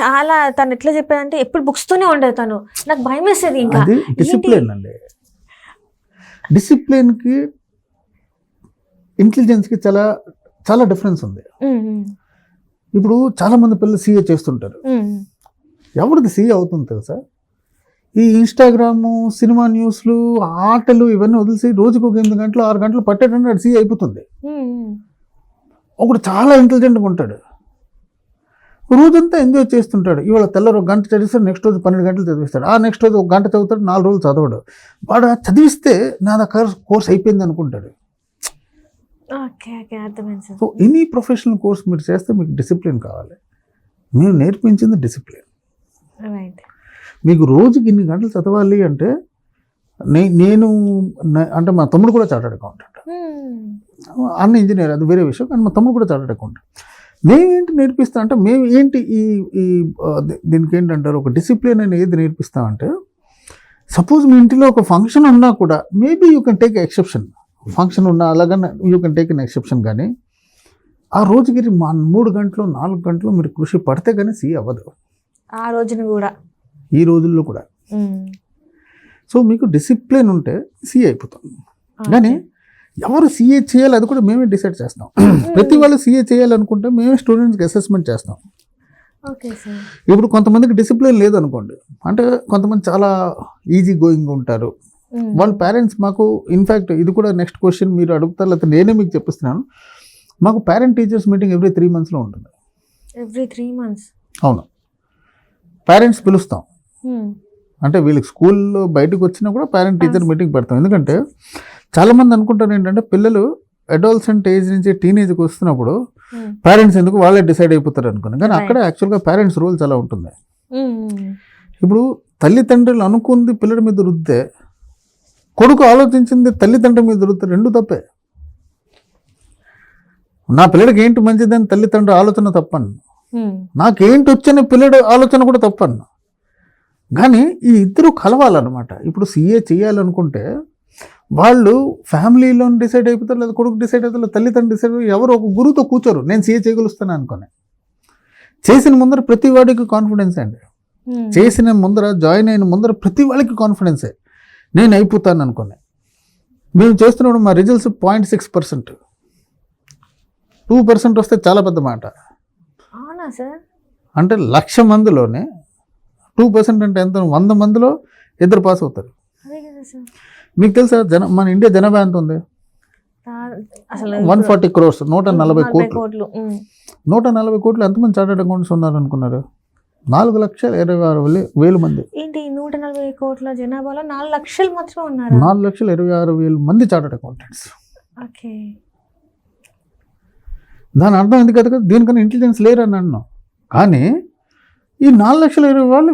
చాలా తను ఎట్లా చెప్పారంటే ఎప్పుడు బుక్స్ తోనే ఉండదు తను, నాకు భయం వేసేది. ఇంకా డిసిప్లిన్ అండి, డిసిప్లిన్కి ఇంటెలిజెన్స్కి చాలా చాలా డిఫరెన్స్ ఉంది. ఇప్పుడు చాలామంది పిల్లలు సీఏ చేస్తుంటారు, ఎవరిది సీఏ అవుతుంది తెలుసా? ఈ ఇన్స్టాగ్రాము, సినిమా న్యూస్లు, ఆటలు ఇవన్నీ వదిలేసి రోజుకు ఒక 8 గంటలు 6 గంటలు పట్టేటంటే అది సీఏ అయిపోతుంది. ఒకడు చాలా ఇంటెలిజెంట్గా ఉంటాడు, రోజంతా ఎంజాయ్ చేస్తుంటాడు. ఇవాళ తెల్లరు 1 గంట చదివిస్తాడు, నెక్స్ట్ రోజు 12 గంటలు చదివిస్తాడు, ఆ నెక్స్ట్ రోజు 1 గంట చదువుతాడు, 4 రోజులు చదవడు. వాడు చదివిస్తే నాది కోర్స్ అయిపోయింది అనుకుంటాడు. సో ఎనీ ప్రొఫెషనల్ కోర్స్ మీరు చేస్తే మీకు డిసిప్లిన్ కావాలి. మేము నేర్పించింది డిసిప్లిన్. మీకు రోజుకి ఇన్ని గంటలు చదవాలి అంటే నేను అంటే మా తమ్ముడు కూడా చార్టర్డ్ అకౌంటెంట్, అన్న ఇంజనీర్, అది వేరే విషయం. కానీ మా తమ్ముడు కూడా చార్టర్డ్ అకౌంటెంట్. మేమేంటి నేర్పిస్తాం అంటే మేము ఏంటి ఈ దీనికి ఏంటంటారు, ఒక డిసిప్లిన్ అని ఏది నేర్పిస్తామంటే, సపోజ్ మీ ఇంటిలో ఒక ఫంక్షన్ ఉన్నా కూడా maybe you can take exception. Function ఉన్నా అలాగనే you can take an exception. కానీ ఆ రోజుకి 3 గంటలు 4 గంటలు మీరు కృషి పడితే కానీ సీ అవ్వదు. ఆ రోజున కూడా ఈ రోజుల్లో కూడా. సో మీకు డిసిప్లిన్ ఉంటే సీఏ అయిపోతాం. కానీ ఎవరు సీఏ చేయాలి అది కూడా మేమే డిసైడ్ చేస్తాం. ప్రతి వాళ్ళు సీఏ చేయాలనుకుంటే మేమే స్టూడెంట్స్కి అసెస్మెంట్ చేస్తాం. ఇప్పుడు కొంతమందికి డిసిప్లిన్ లేదనుకోండి, అంటే కొంతమంది చాలా ఈజీ గోయింగ్ ఉంటారు. వాళ్ళ పేరెంట్స్ మాకు ఇన్ఫ్యాక్ట్ ఇది కూడా నెక్స్ట్ క్వశ్చన్ మీరు అడుగుతారు, లేకపోతే నేనే మీకు చెప్పిస్తున్నాను. మాకు పేరెంట్ టీచర్స్ మీటింగ్ ఎవ్రీ 3 monthsలో ఉంటుంది. Every 3 months? అవును, పేరెంట్స్ పిలుస్తాం. అంటే వీళ్ళకి స్కూల్లో బయటకు వచ్చినా కూడా పేరెంట్ టీచర్ మీటింగ్ పెడతాం. ఎందుకంటే చాలామంది అనుకుంటారు ఏంటంటే పిల్లలు అడాలసెంట్ ఏజ్ నుంచి టీనేజ్కి వస్తున్నప్పుడు పేరెంట్స్ ఎందుకు వాళ్ళే డిసైడ్ అయిపోతారు అనుకున్నాను. కానీ అక్కడ యాక్చువల్గా పేరెంట్స్ రోల్ చాలా ఉంటుంది. ఇప్పుడు తల్లిదండ్రులు అనుకుంది పిల్లడి మీద రుద్దితే, కొడుకు ఆలోచించింది తల్లిదండ్రుల మీద రుద్దితే రెండు తప్పే. నా పిల్లడికి ఏంటి మంచిదని తల్లిదండ్రుల ఆలోచన తప్పను, నాకేంటి వచ్చిన పిల్లడి ఆలోచన కూడా తప్పను. కానీ ఈ ఇద్దరు కలవాలన్నమాట. ఇప్పుడు సీఏ చేయాలనుకుంటే వాళ్ళు ఫ్యామిలీలో డిసైడ్ అయిపోతారు, లేదా కొడుకు డిసైడ్ అవుతారు, తల్లిదండ్రులు డిసైడ్, ఎవరు ఒక గురువుతో కూర్చోరు నేను సీఏ చేయగలుస్తాను అనుకుని. చేసిన ముందర ప్రతి వాడికి కాన్ఫిడెన్స్ అండి. చేసిన ముందర జాయిన్ అయిన ముందర ప్రతి వాళ్ళకి కాన్ఫిడెన్సే, నేను అయిపోతాను అనుకుని. మేము చేస్తున్నప్పుడు మా రిజల్ట్స్ 0.6%, 2% వస్తే చాలా పెద్ద మాట. అంటే 1,00,000 మందిలోనే 2% అంటే ఎంత? 100 మందిలో 2 పాస్ అవుతారు. మీకు తెలుసా మన ఇండియా జనాభా ఎంత ఉంది? 140 crores, 140 కోట్లు. 140 కోట్లు ఎంతమంది చార్టెడ్ అకౌంట్స్ ఉన్నారు అనుకున్నారు? 4,26,000 మంది. ఏంటి 140 కోట్ల జనాభాలో 4 లక్షలు మాత్రమే ఉన్నారు? 4,26,000 మంది చార్టెడ్ అకౌంటెంట్స్. ఓకే, దాని అర్థం ఎందుకు కదా, దీనికన్నా ఇంటెలిజెన్స్ లేరు అని అన్నాం. కానీ ఈ 4,20,000 వాళ్ళు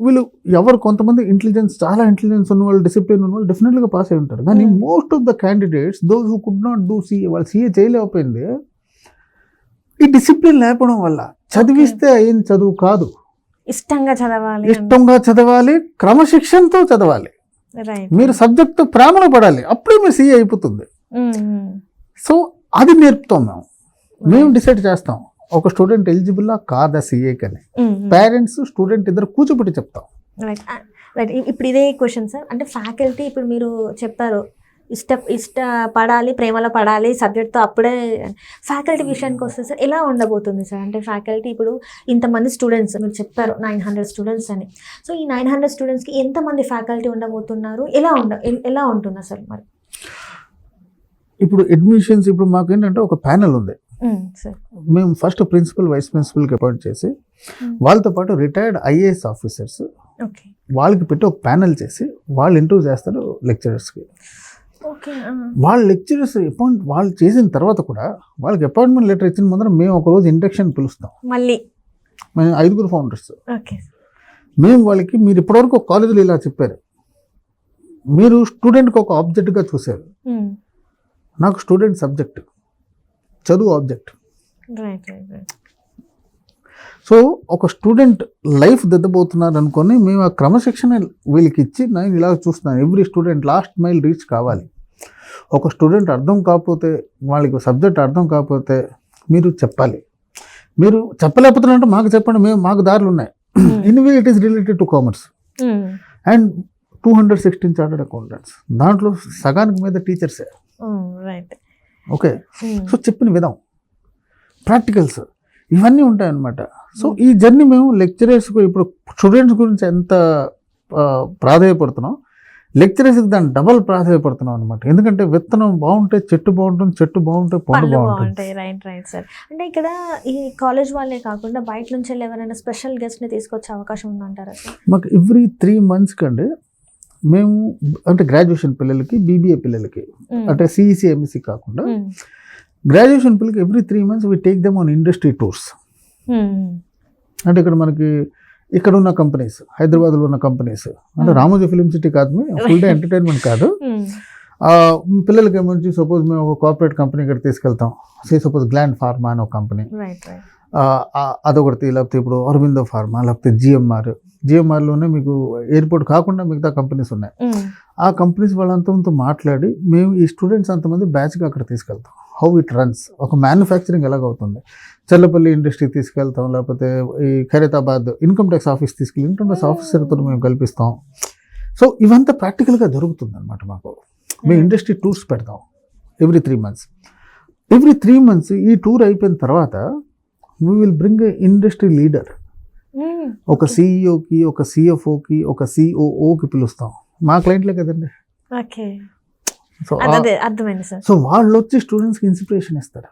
వీళ్ళు ఎవరు కొంతమంది ఇంటెలిజెన్స్, చాలా ఇంటెలిజెన్స్ ఉన్న వాళ్ళు, డిసిప్లిన్ ఉన్న వాళ్ళు డెఫినెట్గా పాస్ అయి ఉంటారు. కానీ most of the candidates those who could not do CA, వాళ్ళు సీఏ చేయలేకపోయింది ఈ డిసిప్లిన్ లేకపోవడం వల్ల. చదివిస్తే అయిన చదువు కాదు, ఇష్టంగా చదవాలి, క్రమశిక్షణతో చదవాలి. మీరు సబ్జెక్టు ప్రేమలో పడాలి, అప్పుడే మీరు సీఏ అయిపోతుంది. సో అది నేర్పుతాం మేము డిసైడ్ చేస్తాం ఒక స్టూడెంట్ ఎలిజిబుల్లా కాదా సీఏ కని. పేరెంట్స్ స్టూడెంట్ ఇద్దరు కూర్చోబెట్టి చెప్తాం. రైట్. ఇప్పుడు ఇదే క్వశ్చన్ సార్, అంటే ఫ్యాకల్టీ ఇప్పుడు మీరు చెప్పారు ఇష్టపడాలి, ప్రేమలో పడాలి సబ్జెక్ట్తో, అప్పుడే ఫ్యాకల్టీ విషయానికి వస్తే సార్ ఎలా ఉండబోతుంది సార్? అంటే ఫ్యాకల్టీ ఇప్పుడు ఇంతమంది స్టూడెంట్స్ మీరు చెప్పారు 900 స్టూడెంట్స్ అని. సో ఈ 900 స్టూడెంట్స్కి ఎంతమంది ఫ్యాకల్టీ ఉండబోతున్నారు, ఎలా ఉంటుందా సార్ మరి? ఇప్పుడు అడ్మిషన్స్, ఇప్పుడు మాకు ఏంటంటే ఒక ప్యానెల్ ఉంది. మేము ఫస్ట్ ప్రిన్సిపల్, వైస్ ప్రిన్సిపల్కి అపాయింట్ చేసి వాళ్ళతో పాటు రిటైర్డ్ IAS ఆఫీసర్స్ వాళ్ళకి పెట్టి ఒక ప్యానెల్ చేసి వాళ్ళు ఇంటర్వ్యూ చేస్తారు లెక్చరర్స్కి. వాళ్ళ లెక్చరర్స్ వాళ్ళు చేసిన తర్వాత కూడా వాళ్ళకి అపాయింట్మెంట్ లెటర్ ఇచ్చిన ముందర మేము ఒకరోజు ఇండక్షన్ పిలుస్తాం. మేము 5 ఫౌండర్స్. మేము వాళ్ళకి మీరు ఇప్పటివరకు కాలేజీలో ఇలా చెప్పారు, మీరు స్టూడెంట్కి ఒక ఆబ్జెక్ట్గా చూశారు, నాకు స్టూడెంట్ సబ్జెక్ట్, చదువు ఆబ్జెక్ట్. సో ఒక స్టూడెంట్ లైఫ్ దిద్దబోతున్నారు అనుకొని మేము ఆ క్రమశిక్షణ వీళ్ళకి ఇచ్చి నేను ఇలా చూస్తున్నాను. Every student last mile reach కావాలి. ఒక స్టూడెంట్ అర్థం కాకపోతే, వాళ్ళకి సబ్జెక్ట్ అర్థం కాకపోతే మీరు చెప్పాలి. మీరు చెప్పలేకపోతున్నారంటే మాకు చెప్పండి, మాకు దారులు ఉన్నాయి. Anyway it is related to commerce and 216 chartered accountants, దాంట్లో సగానికి మీద టీచర్సే. ఓకే, సో చెప్పిన విధం, ప్రాక్టికల్స్ ఇవన్నీ ఉంటాయన్నమాట. సో ఈ జర్నీ మేము లెక్చరర్స్కు, ఇప్పుడు స్టూడెంట్స్ గురించి ఎంత ప్రాధాన్యపడుతున్నాం, లెక్చరర్స్కి దాన్ని డబల్ ప్రాధాన్యపడుతున్నాం అనమాట. ఎందుకంటే విత్తనం బాగుంటే చెట్టు బాగుంటుంది, చెట్టు బాగుంటే పండు బాగుంటుంది. Right sir. అంటే ఇక్కడ ఈ కాలేజ్ వాళ్ళే కాకుండా బయట నుంచి ఎవరైనా స్పెషల్ గెస్ట్ని తీసుకొచ్చే అవకాశం ఉందంటారా సార్? మాకు ఎవ్రీ 3 months కండి మేము, అంటే గ్రాడ్యుయేషన్ పిల్లలకి, BBA పిల్లలకి, అంటే CEC MSc కాకుండా గ్రాడ్యుయేషన్ పిల్లలకి every 3 months we take them on industry tours. అంటే ఇక్కడ మనకి ఇక్కడ ఉన్న కంపెనీస్, హైదరాబాద్లో ఉన్న కంపెనీస్, అంటే రామోజీ ఫిలిం సిటీ కాదు, ఫుల్ డే ఎంటర్టైన్మెంట్ కాదు. పిల్లలకి ఏమొచ్చి సపోజ్ మేము ఒక కార్పొరేట్ కంపెనీ ఇక్కడ తీసుకెళ్తాం, సపోజ్ గ్లాండ్ ఫార్మా అని ఒక కంపెనీ, అదొకటి. లేకపోతే ఇప్పుడు అరవిందో ఫార్మా, లేకపోతే GMRలోనే మీకు ఎయిర్పోర్ట్ కాకుండా మిగతా కంపెనీస్ ఉన్నాయి. ఆ కంపెనీస్ వాళ్ళంతా మాట్లాడి మేము ఈ స్టూడెంట్స్ అంతమంది బ్యాచ్గా అక్కడ తీసుకెళ్తాం. హౌ ఇట్ రన్స్, ఒక మ్యానుఫ్యాక్చరింగ్ ఎలాగవుతుంది. చల్లపల్లి ఇండస్ట్రీ తీసుకెళ్తాం, లేకపోతే ఈ ఖైరతాబాద్ ఇన్కమ్ ట్యాక్స్ ఆఫీస్ తీసుకెళ్ళి ఇన్కమ్ ట్యాక్స్ ఆఫీసర్తో మేము కల్పిస్తాం. సో ఇవంతా ప్రాక్టికల్గా జరుగుతుంది అనమాట. మాకు మేము ఇండస్ట్రీ టూర్స్ పెడతాం ఎవ్రీ 3 months. ఎవ్రీ 3 months ఈ టూర్ అయిపోయిన తర్వాత we will bring A industry leader, ఒక సిఇఓకి, ఒక సిఎఫ్ఓకి, ఒక సిఓఓకి పిలుస్తాం. మా క్లయింట్లే కదండి. ఓకే, సో అర్థమైంది సార్. సో వాళ్ళు వచ్చి స్టూడెంట్స్కి ఇన్స్పిరేషన్ ఇస్తారు.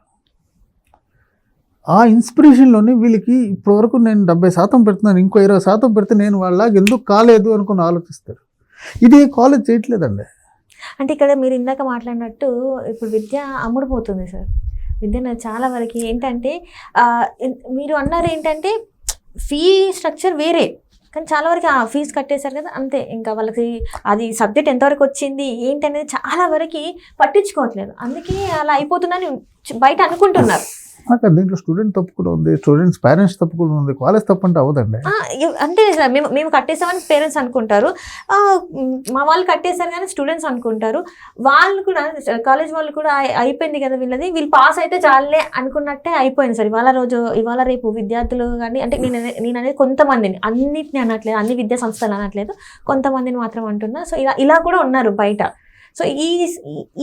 ఆ ఇన్స్పిరేషన్లోనే వీళ్ళకి ఇప్పటివరకు నేను 70% పెడుతున్నాను, ఇంకో 20% పెడితే నేను వాళ్ళలాగా ఎందుకు కాలేదు అనుకుని ఆలోచిస్తారు. ఇది కాలేజ్ చేయట్లేదండి. అంటే ఇక్కడ మీరు ఇందాక మాట్లాడినట్టు ఇప్పుడు విద్య అమ్ముడుపోతుంది సార్. విద్య చాలా వరకు ఏంటంటే మీరు అన్నారు ఏంటంటే ఫీ స్ట్రక్చర్ వేరే, కానీ చాలా వరకు ఆ ఫీజు కట్టేశారు కదా అంతే. ఇంకా వాళ్ళకి అది సబ్జెక్ట్ ఎంతవరకు వచ్చింది ఏంటి అనేది చాలా వరకు పట్టించుకోవట్లేదు. అందుకే అలా అయిపోతుందని బయట అనుకుంటున్నారు. నాకు దీంట్లో స్టూడెంట్ తప్పు కూడా ఉంది, స్టూడెంట్స్ పేరెంట్స్ తప్పు కూడా ఉంది. కాలేజ్ తప్పు అంటే అవదండి. అంతే సార్, మేము కట్టేసామని పేరెంట్స్ అనుకుంటారు, మా వాళ్ళు కట్టేశారు కానీ స్టూడెంట్స్ అనుకుంటారు. వాళ్ళు కూడా కాలేజ్ వాళ్ళు కూడా అయిపోయింది కదా వీళ్ళది, వీళ్ళు పాస్ అయితే చాలే అనుకున్నట్టే అయిపోయింది సార్. ఇవాళ రేపు విద్యార్థులు కానీ, అంటే నేను అనేది కొంతమందిని, అన్నిటిని అనట్లేదు, అన్ని విద్యా సంస్థలు అనట్లేదు, కొంతమందిని మాత్రం అంటున్నా. సో ఇలా కూడా ఉన్నారు బయట. సో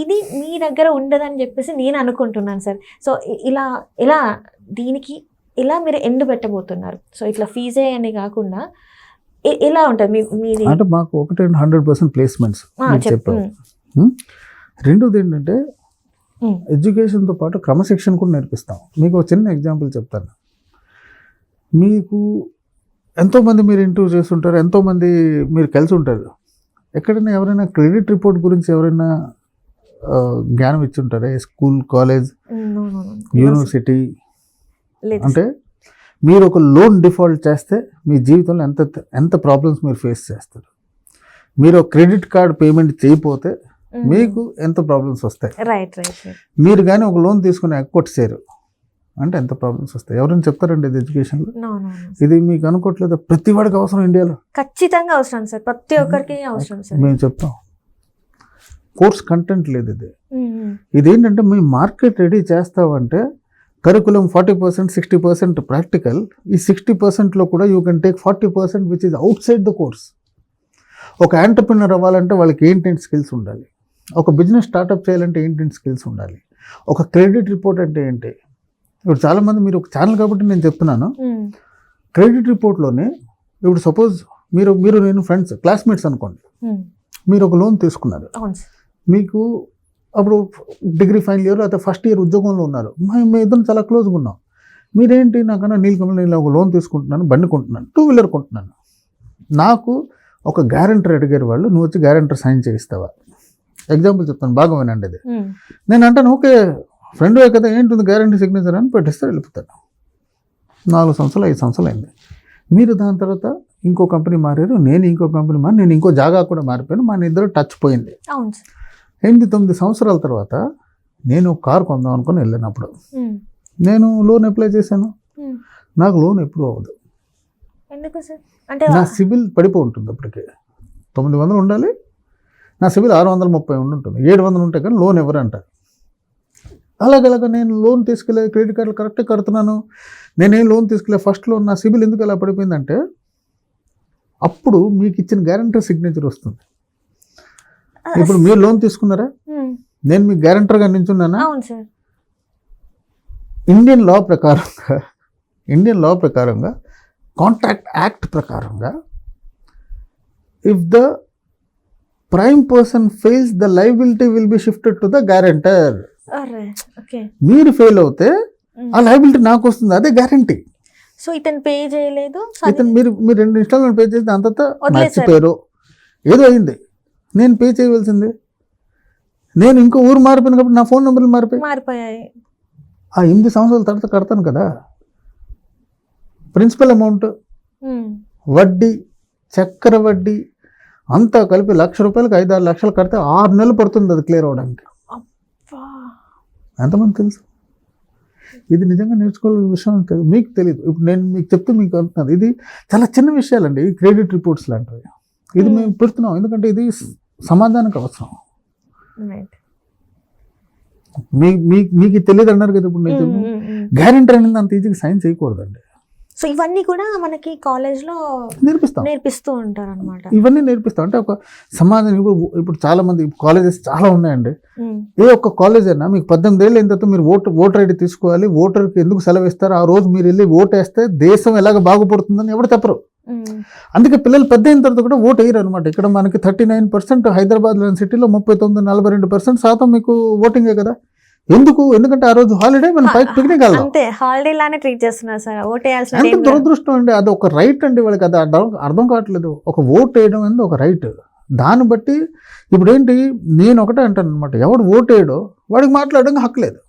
ఇది మీ దగ్గర ఉండదని చెప్పేసి నేను అనుకుంటున్నాను సార్. సో దీనికి ఇలా మీరు ఎండు పెట్టబోతున్నారు. సో ఇట్లా ఫీజే అని కాకుండా ఎలా ఉంటుంది మీది? అంటే మాకు 100% ప్లేస్మెంట్స్ చెప్పాము. రెండోది ఏంటంటే ఎడ్యుకేషన్తో పాటు క్రమశిక్షణ కూడా నేర్పిస్తాం. మీకు ఒక చిన్న ఎగ్జాంపుల్ చెప్తాను. మీకు ఎంతోమంది మీరు ఇంటర్వ్యూ చేస్తుంటారు, ఎంతోమంది మీరు కలిసి ఉంటారు. ఎక్కడైనా ఎవరైనా క్రెడిట్ రిపోర్ట్ గురించి ఎవరైనా జ్ఞానం ఇచ్చుంటారా? School, college, university. అంటే మీరు ఒక లోన్ డిఫాల్ట్ చేస్తే మీ జీవితంలో ఎంత ప్రాబ్లమ్స్ మీరు ఫేస్ చేస్తారు. మీరు క్రెడిట్ కార్డ్ పేమెంట్ చేయకపోతే మీకు ఎంత ప్రాబ్లమ్స్ వస్తాయి. మీరు కానీ ఒక లోన్ తీసుకుని ఎక్కొట్టేసారు అంటే ఎంత ప్రాబ్లమ్స్ వస్తాయి. ఎవరైనా చెప్తారండి ఇది ఎడ్యుకేషన్లో? ఇది మీకు అనుకోవట్లేదు, ప్రతి వాడికి అవసరం. ఇండియాలో ఖచ్చితంగా అవసరం సార్, ప్రతి ఒక్కరికి అవసరం సార్. మేము చెప్తాం కోర్స్ కంటెంట్ లేదు. ఇదేంటంటే మీ మార్కెట్ రెడీ చేస్తావంటే కరికులం 40%, 60% ప్రాక్టికల్. ఈ 60%లో కూడా you can take 40% which is out side the course. ఒక ఎంటర్‌ప్రెన్యూర్ అవ్వాలంటే వాళ్ళకి ఏంటంటే స్కిల్స్ ఉండాలి. ఒక బిజినెస్ స్టార్ట్అప్ చేయాలంటే ఏంటంటే స్కిల్స్ ఉండాలి. ఒక క్రెడిట్ రిపోర్ట్ అంటే ఏంటి? ఇప్పుడు చాలామంది, మీరు ఒక ఛానల్ కాబట్టి నేను చెప్తున్నాను, క్రెడిట్ రిపోర్ట్లోనే ఇప్పుడు సపోజ్ మీరు నేను ఫ్రెండ్స్, క్లాస్మేట్స్ అనుకోండి. మీరు ఒక లోన్ తీసుకున్నారు, మీకు అప్పుడు డిగ్రీ ఫైనల్ ఇయర్ అయితే ఫస్ట్ ఇయర్ ఉద్యోగంలో ఉన్నారు. మేము ఇద్దరు చాలా క్లోజ్గా ఉన్నాం. మీరేంటి, నాకన్నా నేను ఒక లోన్ తీసుకుంటున్నాను, బండి కొంటున్నాను, 2-wheeler కొంటున్నాను. నాకు ఒక గ్యారెంటర్ అడిగారు వాళ్ళు, నువ్వు వచ్చి గ్యారెంటర్ సైన్ చేయిస్తావా? ఎగ్జాంపుల్ చెప్తాను, బాగా వినండి. అది నేను అంటాను, ఓకే ఫ్రెండ్ కదా, ఏంటుంది గ్యారెంటీ సిగ్నేచర్ అని పెట్టిస్తే వెళ్ళిపోతాను. 4 సంవత్సరాలు 5 సంవత్సరాలు అయింది. మీరు దాని తర్వాత ఇంకో కంపెనీ మారారు, నేను ఇంకో కంపెనీ మారి, నేను ఇంకో జాగా కూడా మారిపోయాను. మన ఇద్దరు టచ్ పోయింది. 8-9 సంవత్సరాల తర్వాత నేను ఒక కారు కొందాం అనుకుని వెళ్ళినప్పుడు నేను లోన్ అప్లై చేశాను. నాకు లోన్ ఎప్పుడు అవ్వదు. నా సిబిల్ పడిపోయి ఉంటుంది. అప్పటికే 900 ఉండాలి, నా సిబిల్ 630 ఉంటుంది. 700 ఉంటే కానీ లోన్ ఎవరంటారు. అలాగలాగా నేను లోన్ తీసుకెళ్ళే క్రెడిట్ కార్డులు కరెక్ట్గా కడుతున్నాను. నేనేం లోన్ తీసుకెళ్ళే ఫస్ట్ లోన్ నా సిబిల్ ఎందుకు ఎలా పడిపోయిందంటే అప్పుడు మీకు ఇచ్చిన గ్యారెంటర్ సిగ్నేచర్ వస్తుంది. ఇప్పుడు మీరు లోన్ తీసుకున్నారా, నేను మీకు గ్యారెంటర్గా నించున్నానా? ఇండియన్ లా ప్రకారంగా కాంట్రాక్ట్ యాక్ట్ ప్రకారంగా if the prime person fails the liability will be shifted to the guarantor. మీరు ఫెయిల్ అవుతే ఆ లయబిలిటీ నాకు వస్తుంది, అదే గ్యారంటీ. సో ఇతను పే చేయలేదు, మీరు 2 ఇన్స్టాల్మెంట్ పే చేస్తే అంత మర్చిపోయారు, ఏదో అయింది, నేను పే చేయవలసింది. నేను ఇంకో ఊరు మారిపోయిన కాబట్టి నా ఫోన్ నెంబర్లు మారిపోయాయి. ఆ 8 సంవత్సరాల తర్వాత కడతాను కదా. ప్రిన్సిపల్ అమౌంట్, వడ్డీ, చక్కెర వడ్డీ అంతా కలిపి ₹1,00,000 5-6 లక్షలు కడితే 6 నెలలు పడుతుంది అది క్లియర్ అవడానికి. ఎంతమంది తెలుసు? ఇది నిజంగా నేర్చుకోవాల్సిన విషయం తెలియదు, మీకు తెలియదు. ఇప్పుడు నేను మీకు చెప్తే మీకు అంటున్నాను, ఇది చాలా చిన్న విషయాలండి. ఈ క్రెడిట్ రిపోర్ట్స్ లాంటివి ఇది మేము పెడుతున్నాం ఎందుకంటే ఇది సమాధానానికి అవసరం. మీకు తెలియదు అన్నారు కదా ఇప్పుడు నేను గ్యారెంటీ అనేది అంత ఈజీగా సైన్ చేయకూడదండి. సో ఇవన్నీ కూడా మనకి కాలేజ్లో నేర్పిస్తూ ఉంటారు అనమాట. ఇవన్నీ నేర్పిస్తాం అంటే ఒక సమాజం ఇప్పుడు చాలా మంది కాలేజెస్ చాలా ఉన్నాయండి. ఏ ఒక్క కాలేజ్ అయినా మీకు 18 ఏళ్ళు అయిన తర్వాత మీరు ఓటర్ ఐడి తీసుకోవాలి, ఓటర్కి ఎందుకు సెలవు ఇస్తారు, ఆ రోజు మీరు వెళ్ళి ఓటు వేస్తే దేశం ఎలాగ బాగుపడుతుందని ఎవరు చెప్పరు. అందుకే పిల్లలు పెద్ద అయిన తర్వాత కూడా ఓటు వేయరు అనమాట. ఇక్కడ మనకి 39%, హైదరాబాద్ లాంటి సిటీలో 39-42% శాతం మీకు ఓటింగే కదా. ఎందుకంటే ఆ రోజు హాలిడే మనం పిక్నిక్ వెళ్దాం, అంతే హాలిడే లానే ట్రీట్ చేస్తున్నారు సార్. ఓట్ వేయాల్సిన ఎంత దురదృష్టం అండి. అది ఒక రైట్ అండి వాళ్ళకి, అది అర్థం కావట్లేదు. ఒక ఓట్ వేయడం అనేది ఒక రైట్. దాన్ని బట్టి ఇప్పుడు ఏంటి, నేను ఒకటే అంటాను అనమాట, ఎవడు ఓట్ వేయడో వాడికి మాట్లాడడానికి హక్కు లేదు.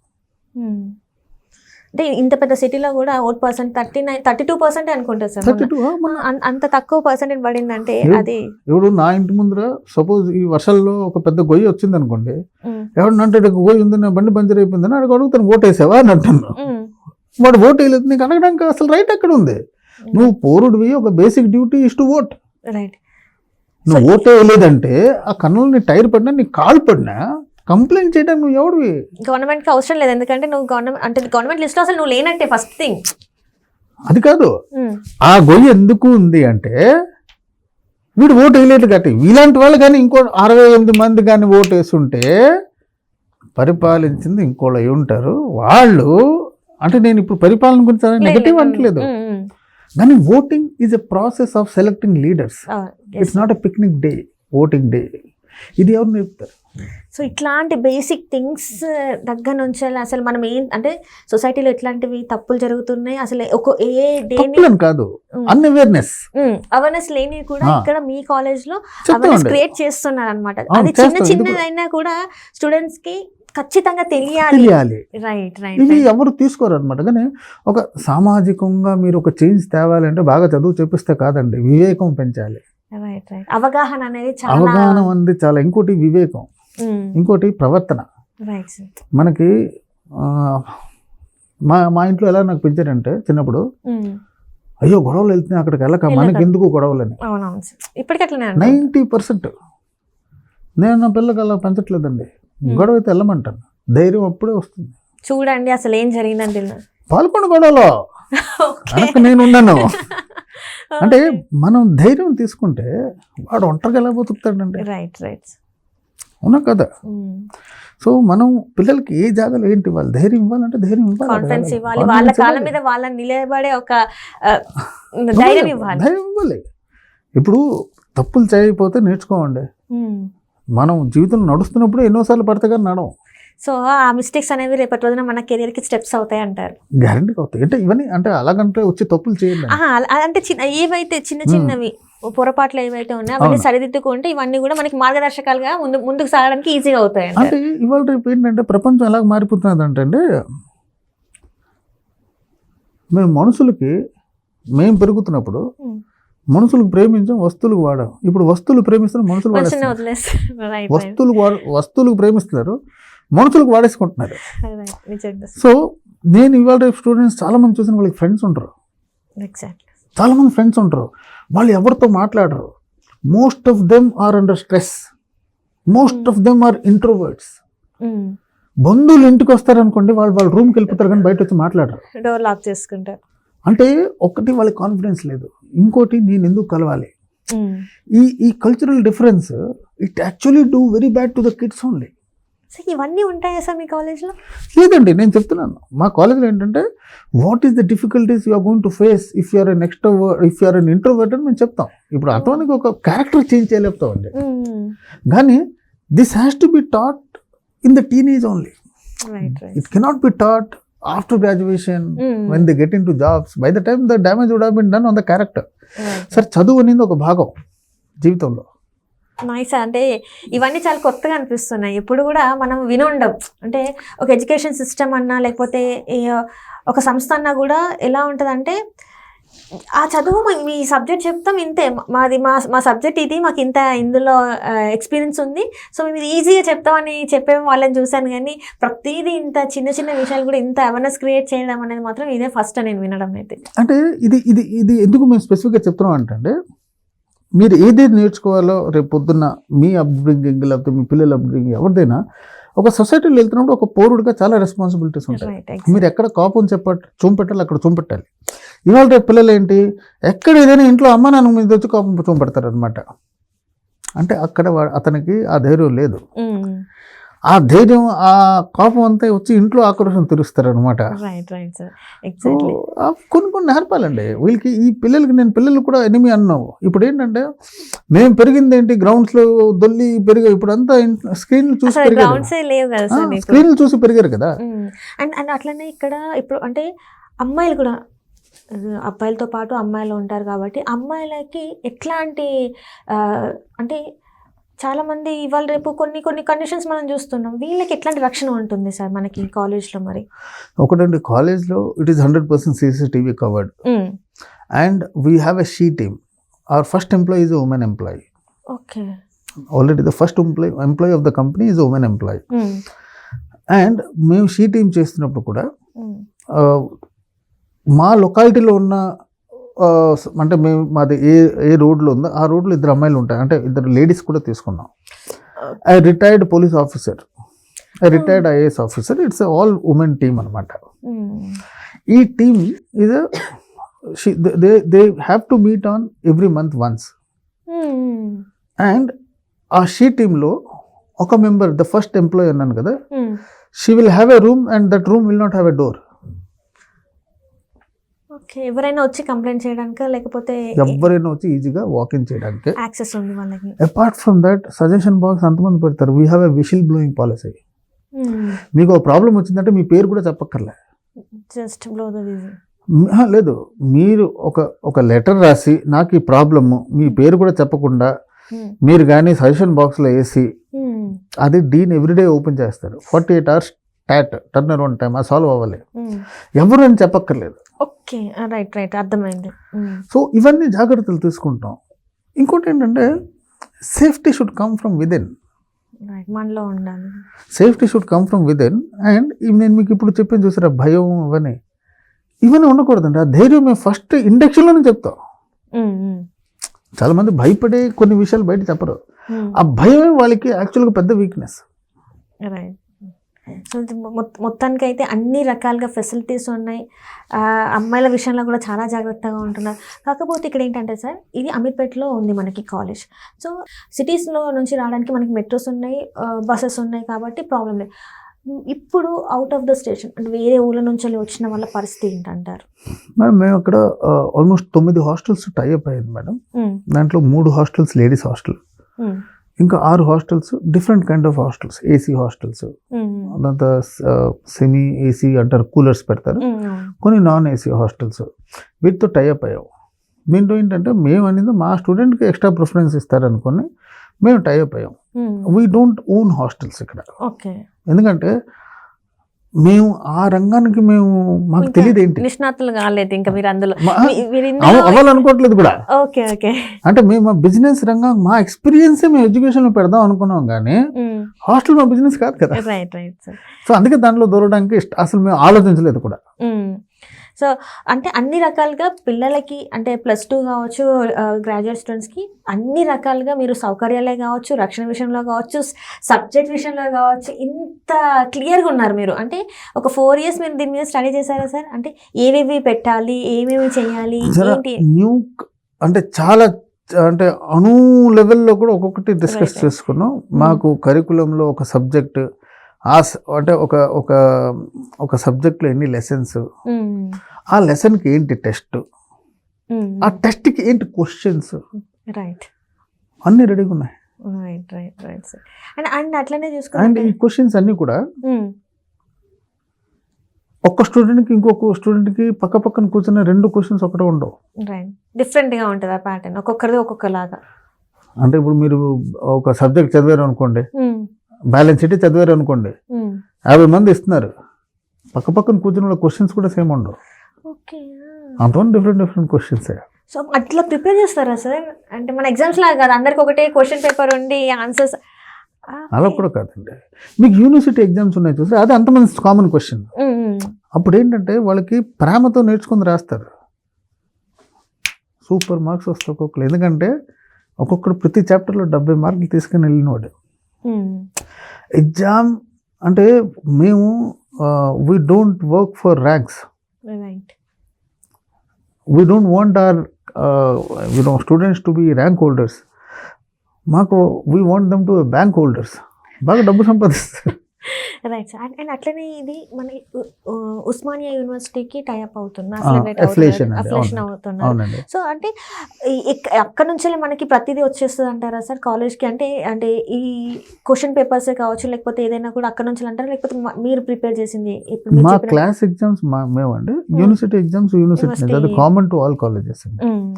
అంటే ఇంత పెద్ద సిటీలో కూడా ఓట్ పర్సెంట్ 32% అనుకుంటా సార్. 32 అంత తక్కువ పర్సెంటేజ్ పడిందంటే అది ఇప్పుడు నా ఇంటి ముందర సపోజ్ ఈ వర్షాల్లో ఒక పెద్ద గొయ్యి వచ్చింది అనుకోండి, ఎవరినంటే గొయ్యి ఉంది, నా బండి పంచర్ అయిపోయిందని అడిగి అడుగుతాను, ఓటు వేసావా అని అంటాను. వాడు ఓటు వేయలేదు, నీకు అడగడానికి అసలు రైట్ ఎక్కడ ఉంది? నువ్వు పౌరుడివి, ఒక basic duty is to vote. Right. నువ్వు ఓటు వేయలేదంటే ఆ కన్నులు నీ టైర్ పడినా, నీ కాలు పడినా కంప్లైంట్ చేయడం నువ్వు ఎవడివి? గవర్నమెంట్కి అవసరం లేదు, ఎందుకంటే నువ్వు గవర్నమెంట్ లిస్ట్లో అసలు నువ్వు లేనట్టే ఫస్ట్ థింగ్. అది కాదు, ఆ గొయ్యి ఎందుకు ఉంది అంటే వీడు ఓటు వేయలేదు కాబట్టి. ఇలాంటి వాళ్ళు కానీ ఇంకో 68 మంది కానీ ఓటు వేస్తుంటే పరిపాలించింది ఇంకోళ్ళు అయి ఉంటారు వాళ్ళు. అంటే నేను ఇప్పుడు పరిపాలన గురించి నెగటివ్ అంటలేదు, కానీ voting is a process of selecting leaders. It's not a picnic day, voting day. ఇది ఎవరు నేర్పుతారు? సో ఇట్లాంటి బేసిక్ థింగ్స్ దగ్గర నుంచి అసలు మనం అంటే సొసైటీలో ఎట్లాంటివి తప్పులు జరుగుతున్నాయి, అసలు ఏ డే కాదు, అవేర్నెస్ లేని కూడా ఇక్కడ మీ కాలేజ్ లో అవేర్నెస్ క్రియేట్ చేస్తున్నారు అనమాట. అది చిన్నదైనా కూడా స్టూడెంట్స్ కి ఖచ్చితంగా తెలియాలి. Right right. ఇవి ఎవరు తీసుకోరు అనమాట. కానీ ఒక సామాజికంగా మీరు ఒక చేంజ్ తేవాలంటే బాగా చదువు చెప్పిస్తే కాదండి, వివేకం పెంచాలి. అవగాహన అనేది చాలా. ఇంకోటి వివేకం, ఇంకోటి ప్రవర్తన. మనకి మా ఇంట్లో ఎలా నాకు పెంచారంటే చిన్నప్పుడు, అయ్యో గొడవలు వెళ్తున్నాయి అక్కడికి వెళ్ళక, మనకి ఎందుకు గొడవలని. 90% నేను నా పిల్లకి అలా పెంచట్లేదండి. గొడవ అయితే వెళ్ళమంటాను, ధైర్యం అప్పుడే వస్తుంది. చూడండి అసలు ఏం జరిగిందంటే పాల్గొండ గొడవలో నేను ఉన్నాను అంటే మనం ధైర్యం తీసుకుంటే వాడు ఒంటరిగా ఎలా బతుకుతాడండి. రైట్ రైట్, అవునా కదా. సో మనం పిల్లలకి ఏ జాగాలో ఏంటి వాళ్ళు ధైర్యం ఇవ్వాలంటే ధైర్యం ఇవ్వాలి, కాన్ఫిడెన్స్ ఇవ్వాలి, వాళ్ళ కాళ్ళ మీద వాళ్ళని నిలబడే ఒక ధైర్యం ఇవ్వాలి. ఇప్పుడు తప్పులు చేయకపోతే నేర్చుకోమండి. మనం జీవితంలో నడుస్తున్నప్పుడు ఎన్నోసార్లు పడితే కానీ నడవం. సో ఆ మిస్టేక్స్ అనేవి రేపటి రోజున మన కెరీర్కి స్టెప్స్ అవుతాయి అంటారు. గ్యారెంటీగా అవుతాయి. అంటే ఇవన్నీ అంటే అలాగంటే వచ్చి తప్పులు చేయాలి అంటే ఏవైతే చిన్నవి పొరపాట్లు ఏవైతే ఉన్నాయో అవన్నీ సరిదిద్దుకుంటే ఇవన్నీ కూడా మనకి మార్గదర్శకాలుగా ముందుకు సాగడానికి ఈజీగా అవుతాయి. అంటే ఇవాళ రేపు ఏంటంటే ప్రపంచం ఎలాగ మారిపోతున్నది అంటే మేము పెరుగుతున్నప్పుడు మనుషులకు ప్రేమించాం, వస్తువులకు వాడాం. ఇప్పుడు వస్తువులు ప్రేమిస్తున్నారు, మనుషులు వస్తువులకు ప్రేమిస్తున్నారు, మనుషులకు వాడేసుకుంటున్నారు. సో నేను ఇవాళ రేపు స్టూడెంట్స్ చాలా మంది చూసిన వాళ్ళకి ఫ్రెండ్స్ ఉంటారు, చాలా మంది ఫ్రెండ్స్ ఉంటారు, వాళ్ళు ఎవరితో మాట్లాడరు. Most of them are under stress, most of them are introverts. బంధువులు ఇంటికి వస్తారనుకోండి, వాళ్ళు రూమ్కి వెళ్ళిపోతారు కానీ బయట వచ్చి మాట్లాడరు, డోర్ లాక్ చేసుకుంటారు. అంటే ఒకటి వాళ్ళకి కాన్ఫిడెన్స్ లేదు, ఇంకోటి నేను ఎందుకు కలవాలి. ఈ cultural difference it actually do very bad to the kids only. ఇవన్నీ ఉంటాయా సార్ మీ కాలేజ్లో? లేదండి, నేను చెప్తున్నాను మా కాలేజ్లో ఏంటంటే what is the difficulties you are going to face if you're an extrovert, if you're an introvert అని మేము చెప్తాం. ఇప్పుడు అతనికి ఒక క్యారెక్టర్ చేంజ్ చేయలేపుతామండి, కానీ this has to be taught in the teenage only. It cannot be taught after graduation, when they get into jobs. By the time the damage would have been done on the character. Sir చదువు అనేది ఒక భాగం జీవితంలో. Nice. అంటే ఇవన్నీ చాలా కొత్తగా అనిపిస్తున్నాయి, ఎప్పుడు కూడా మనం వినుండం. అంటే ఒక ఎడ్యుకేషన్ సిస్టమ్ అన్నా లేకపోతే ఒక సంస్థ అన్నా కూడా ఎలా ఉంటుందంటే ఆ చదువు మీ సబ్జెక్ట్ చెప్తాం ఇంతే, మా సబ్జెక్ట్ ఇది, మాకు ఇంత ఇందులో ఎక్స్పీరియన్స్ ఉంది, సో మేము ఇది ఈజీగా చెప్తామని చెప్పే వాళ్ళని చూశాను. కానీ ప్రతిదీ ఇంత చిన్న చిన్న విషయాలు కూడా ఇంత అవేర్నెస్ క్రియేట్ చేయడం అనేది మాత్రం ఇదే ఫస్ట్ నేను వినడం అయితే. అంటే ఇది ఎందుకు మేము స్పెసిఫిక్గా చెప్తున్నాం అంటే మీరు ఏదైతే నేర్చుకోవాలో రేపు పొద్దున్న మీ అప్బ్రింగింగ్ లేకపోతే మీ పిల్లల అప్బ్రింగింగ్ ఎవరిదైనా ఒక సొసైటీలో వెళ్తున్నప్పుడు ఒక పౌరుడిగా చాలా రెస్పాన్సిబిలిటీస్ ఉంటాయి. రైట్ మీరు ఎక్కడ కోపం చూపెట్టాలి అక్కడ చూపెట్టాలి. ఇవాళ రేపు పిల్లలు ఏంటి, ఎక్కడ ఏదైనా ఇంట్లో అమ్మ నాన్న మీద వచ్చి కోపం చూపెడతారు అనమాట. అంటే అక్కడ అతనికి ఆ ధైర్యం లేదు. ఆ ధైర్యం, ఆ కోపం అంతా వచ్చి ఇంట్లో ఆక్రోషం తీరుస్తారు అనమాట. కొన్ని నేర్పాలండి వీళ్ళకి. ఈ పిల్లలకి నేను పిల్లలు కూడా ఎనిమి అన్నావు. ఇప్పుడు ఏంటంటే మేము పెరిగింది ఏంటి, గ్రౌండ్స్లో దొల్లి పెరిగావు. ఇప్పుడు అంతా స్క్రీన్లు చూసి స్క్రీన్లు చూసి పెరిగారు కదా. అండ్ అట్లనే ఇక్కడ ఇప్పుడు అంటే అమ్మాయిలు కూడా, అబ్బాయిలతో పాటు అమ్మాయిలు ఉంటారు కాబట్టి అమ్మాయిలకి ఎట్లాంటి అంటే చాలామంది ఇవాళ రేపు కొన్ని కండిషన్స్ మనం చూస్తున్నాం. వీళ్ళకి ఎట్లాంటి రక్షణ ఉంటుంది సార్ మనకి కాలేజ్లో? మరి ఒకటండి, కాలేజ్లో it is 100% CCTV covered and we have a she team. Our first employee is woman employee. Okay, already the first employee of the company is woman employee. And మేము షీ టీమ్ చేస్తున్నప్పుడు కూడా మా లొకాలిటీలో ఉన్న అంటే మేము మాది ఏ రోడ్లో ఉందో ఆ రోడ్లో 2 అమ్మాయిలు ఉంటాయి. అంటే 2 లేడీస్ కూడా తీసుకున్నాం. I retired police officer, I retired IAS officer. It's all women team అనమాట. ఈ టీమ్ ఇది they have to meet on every month once. And ఆ షీ టీంలో ఒక మెంబర్, ద ఫస్ట్ ఎంప్లాయీ అన్నాను కదా, she will have a room and that room will not have a door. Okay, ఎవరైనా వచ్చి కంప్లైంట్ చేయడానికి, లేకపోతే ఎవరైనా వచ్చి ఈజీగా వాకింగ్ చేయడానికి యాక్సెస్ ఉంది వాళ్ళకి. Apart from that suggestion box అంతమంది పెడతారు. We have a whistle blowing policy. మీకు ఒక ప్రాబ్లం వచ్చిందంటే మీ పేరు కూడా చెప్పక్కర్లే, జస్ట్ బ్లో ద విజిల్. లేదు, మీరు ఒక లెటర్ రాసి నాకు ఈ ప్రాబ్లము, మీ పేరు కూడా చెప్పకుండా మీరు కానీ సజెషన్ బాక్స్లో వేసి అది డీన్ ఎవ్రీడే ఓపెన్ చేస్తారు. 48 hours టర్న్ అరౌండ్ టైం, అది సాల్వ్ అవ్వాలి. ఎవరు అని చెప్పక్కర్లేదు. ఓకే, రైట్, అర్థమైంది. సో ఇవన్నీ జాగ్రత్తలు తీసుకుంటాం. ఇంకోటి ఏంటంటే safety should come from within. మనలో ఉండాలి, safety should come from within. And నేను మీకు ఇప్పుడు చెప్పాను చూసారా, భయం ఇవన్నీ ఉండకూడదండి. ఆ ధైర్యం మేము ఫస్ట్ ఇండక్షన్లోనే చెప్తాం. చాలా మంది భయపడే కొన్ని విషయాలు బయట చెప్పరు. ఆ భయమే వాళ్ళకి యాక్చువల్గా పెద్ద వీక్నెస్. రైట్. సో మొత్తానికి అయితే అన్ని రకాలుగా ఫెసిలిటీస్ ఉన్నాయి. అమ్మాయిల విషయంలో కూడా చాలా జాగ్రత్తగా ఉంటున్నారు. కాకపోతే ఇక్కడ ఏంటంటే సార్, ఇది అమీర్పేటలో ఉంది మనకి కాలేజ్. సో సిటీస్లో నుంచి రావడానికి మనకి మెట్రోస్ ఉన్నాయి, బస్సెస్ ఉన్నాయి కాబట్టి ప్రాబ్లం లేదు. ఇప్పుడు అవుట్ ఆఫ్ ద స్టేషన్ అంటే వేరే ఊళ్ళ నుంచి వచ్చిన వాళ్ళ పరిస్థితి ఏంటంటారు? మేడం, మేము అక్కడ ఆల్మోస్ట్ 9 హాస్టల్స్ టైఅప్ అయ్యింది మేడం. దాంట్లో 3 హాస్టల్స్ లేడీస్ హాస్టల్, ఇంకా 6 hostels different kind of hostels. AC hostels, అదంతా సెమీ AC అంటారు, కూలర్స్ పెడతారు. కొన్ని నాన్ AC హాస్టల్స్, వీటితో టైఅప్ అయ్యాం. దీంట్లో ఏంటంటే మేము అనేది మా స్టూడెంట్కి ఎక్స్ట్రా ప్రిఫరెన్స్ ఇస్తారనుకొని మేము టైఅప్ అయ్యాం. వీ డోంట్ ఓన్ హాస్టల్స్ ఇక్కడ. ఎందుకంటే మేము ఆ రంగానికి మాకు తెలియదు ఏంటి, నిష్ణాతులు కాలేదు ఇంకా మీరు అందులో అవ్వాలనుకోవట్లేదు కూడా. ఓకే, అంటే మేము మా బిజినెస్ రంగం, మా ఎక్స్పీరియన్సే మేము ఎడ్యుకేషన్ లో పెడదాం అనుకున్నాం, కానీ హాస్టల్ మా బిజినెస్ కాదు కదా. సో అందుకే దాంట్లో దూరడానికి అసలు మేము ఆలోచించలేదు కూడా. సో అంటే అన్ని రకాలుగా పిల్లలకి అంటే +2 కావచ్చు, గ్రాడ్యుయేట్ స్టూడెంట్స్కి అన్ని రకాలుగా మీరు సౌకర్యాలే కావచ్చు, రక్షణ విషయంలో కావచ్చు, సబ్జెక్ట్ విషయంలో కావచ్చు, ఇంత క్లియర్గా ఉన్నారు మీరు. అంటే ఒక 4 years మీరు దీని మీద స్టడీ చేశారా సార్? అంటే ఏవేవి పెట్టాలి, ఏమేమి చేయాలి, ఏంటి న్యూ అంటే చాలా అంటే అణు లెవెల్లో కూడా ఒక్కొక్కటి డిస్కస్ చేసుకున్నాం. మాకు కరికులంలో ఒక సబ్జెక్ట్, అంటే ఒక సబ్జెక్ట్లో ఎన్ని లెసన్స్, ఆ లెసన్కి ఏంటి టెస్ట్, ఆ టెస్ట్కి ఏంటి క్వశ్చన్స్, రైట్, అన్నీ రెడీగా ఉన్నాయి. అండ్ అట్లనే అండ్ ఈ క్వశ్చన్స్ అన్నీ కూడా ఒక్క స్టూడెంట్కి ఇంకొక స్టూడెంట్కి పక్క పక్కన కూర్చున్న 2 క్వశ్చన్స్ ఒకటే ఉండవు. డిఫరెంట్గా ఉంటుంది ఆ ప్యాటర్న్, ఒక్కొక్కరిది ఒక్కొక్కలాగా. అంటే ఇప్పుడు మీరు ఒక సబ్జెక్ట్ చదివారు అనుకోండి, బ్యాలెన్స్ షీట్ చదివారు అనుకోండి, 50 మంది ఇస్తున్నారు, పక్క పక్కన కూర్చున్న క్వశ్చన్స్ కూడా సేమ్ ఉండవు. అంతమంది డిఫరెంట్ క్వశ్చన్స్. సో అట్లా ప్రిపేర్ చేస్తారా సార్? అంటే మన ఎగ్జామ్స్ లాగా కాదు, అందరికి ఒకటే క్వశ్చన్ పేపర్ ఉండి ఆన్సర్స్ అలా కూడా కాదండి. మీకు యూనివర్సిటీ ఎగ్జామ్స్ ఉన్నాయి చూసి, అది అంతమంది కామన్ క్వశ్చన్. అప్పుడు ఏంటంటే వాళ్ళకి ప్రేమతో నేర్చుకుని రాస్తారు, సూపర్ మార్క్స్ వస్తాయి ఒక్కొక్కరు. ఎందుకంటే ఒక్కొక్కరు ప్రతి చాప్టర్లో 70 మార్కులు తీసుకుని వెళ్ళినవాడు. ఎగ్జామ్ అంటే మేము we don't work for ranks, right. We don't want our students to be rank holders. మాకు we want them to bank holders, బాగా డబ్బు సంపాదిస్తారు. Right sir. అండ్ అట్లనే ఇది మన ఉస్మానియా యూనివర్సిటీకి టైఅప్ అవుతున్నా, affiliation అండి. అఫిలేషన్ అవుతున్నారు. అవునండి. సో అంటే అక్కడ నుంచి మనకి ప్రతిదీ వచ్చేస్తుంది అంటారా సార్ కాలేజ్కి? అంటే అంటే ఈ క్వశ్చన్ పేపర్సే కావచ్చు, లేకపోతే ఏదైనా కూడా అక్కడ నుంచి అంటారా, లేకపోతే మీరు ప్రిపేర్ చేసింది ఇప్పుడు మీరు మా చెప్పిన- క్లాస్ ఎగ్జామ్స్ మేమండి, యూనివర్సిటీ ఎగ్జామ్స్ యూనివర్సిటీ, అది కామన్ టు ఆల్ కాలేజెస్ అండి. మ్మ్.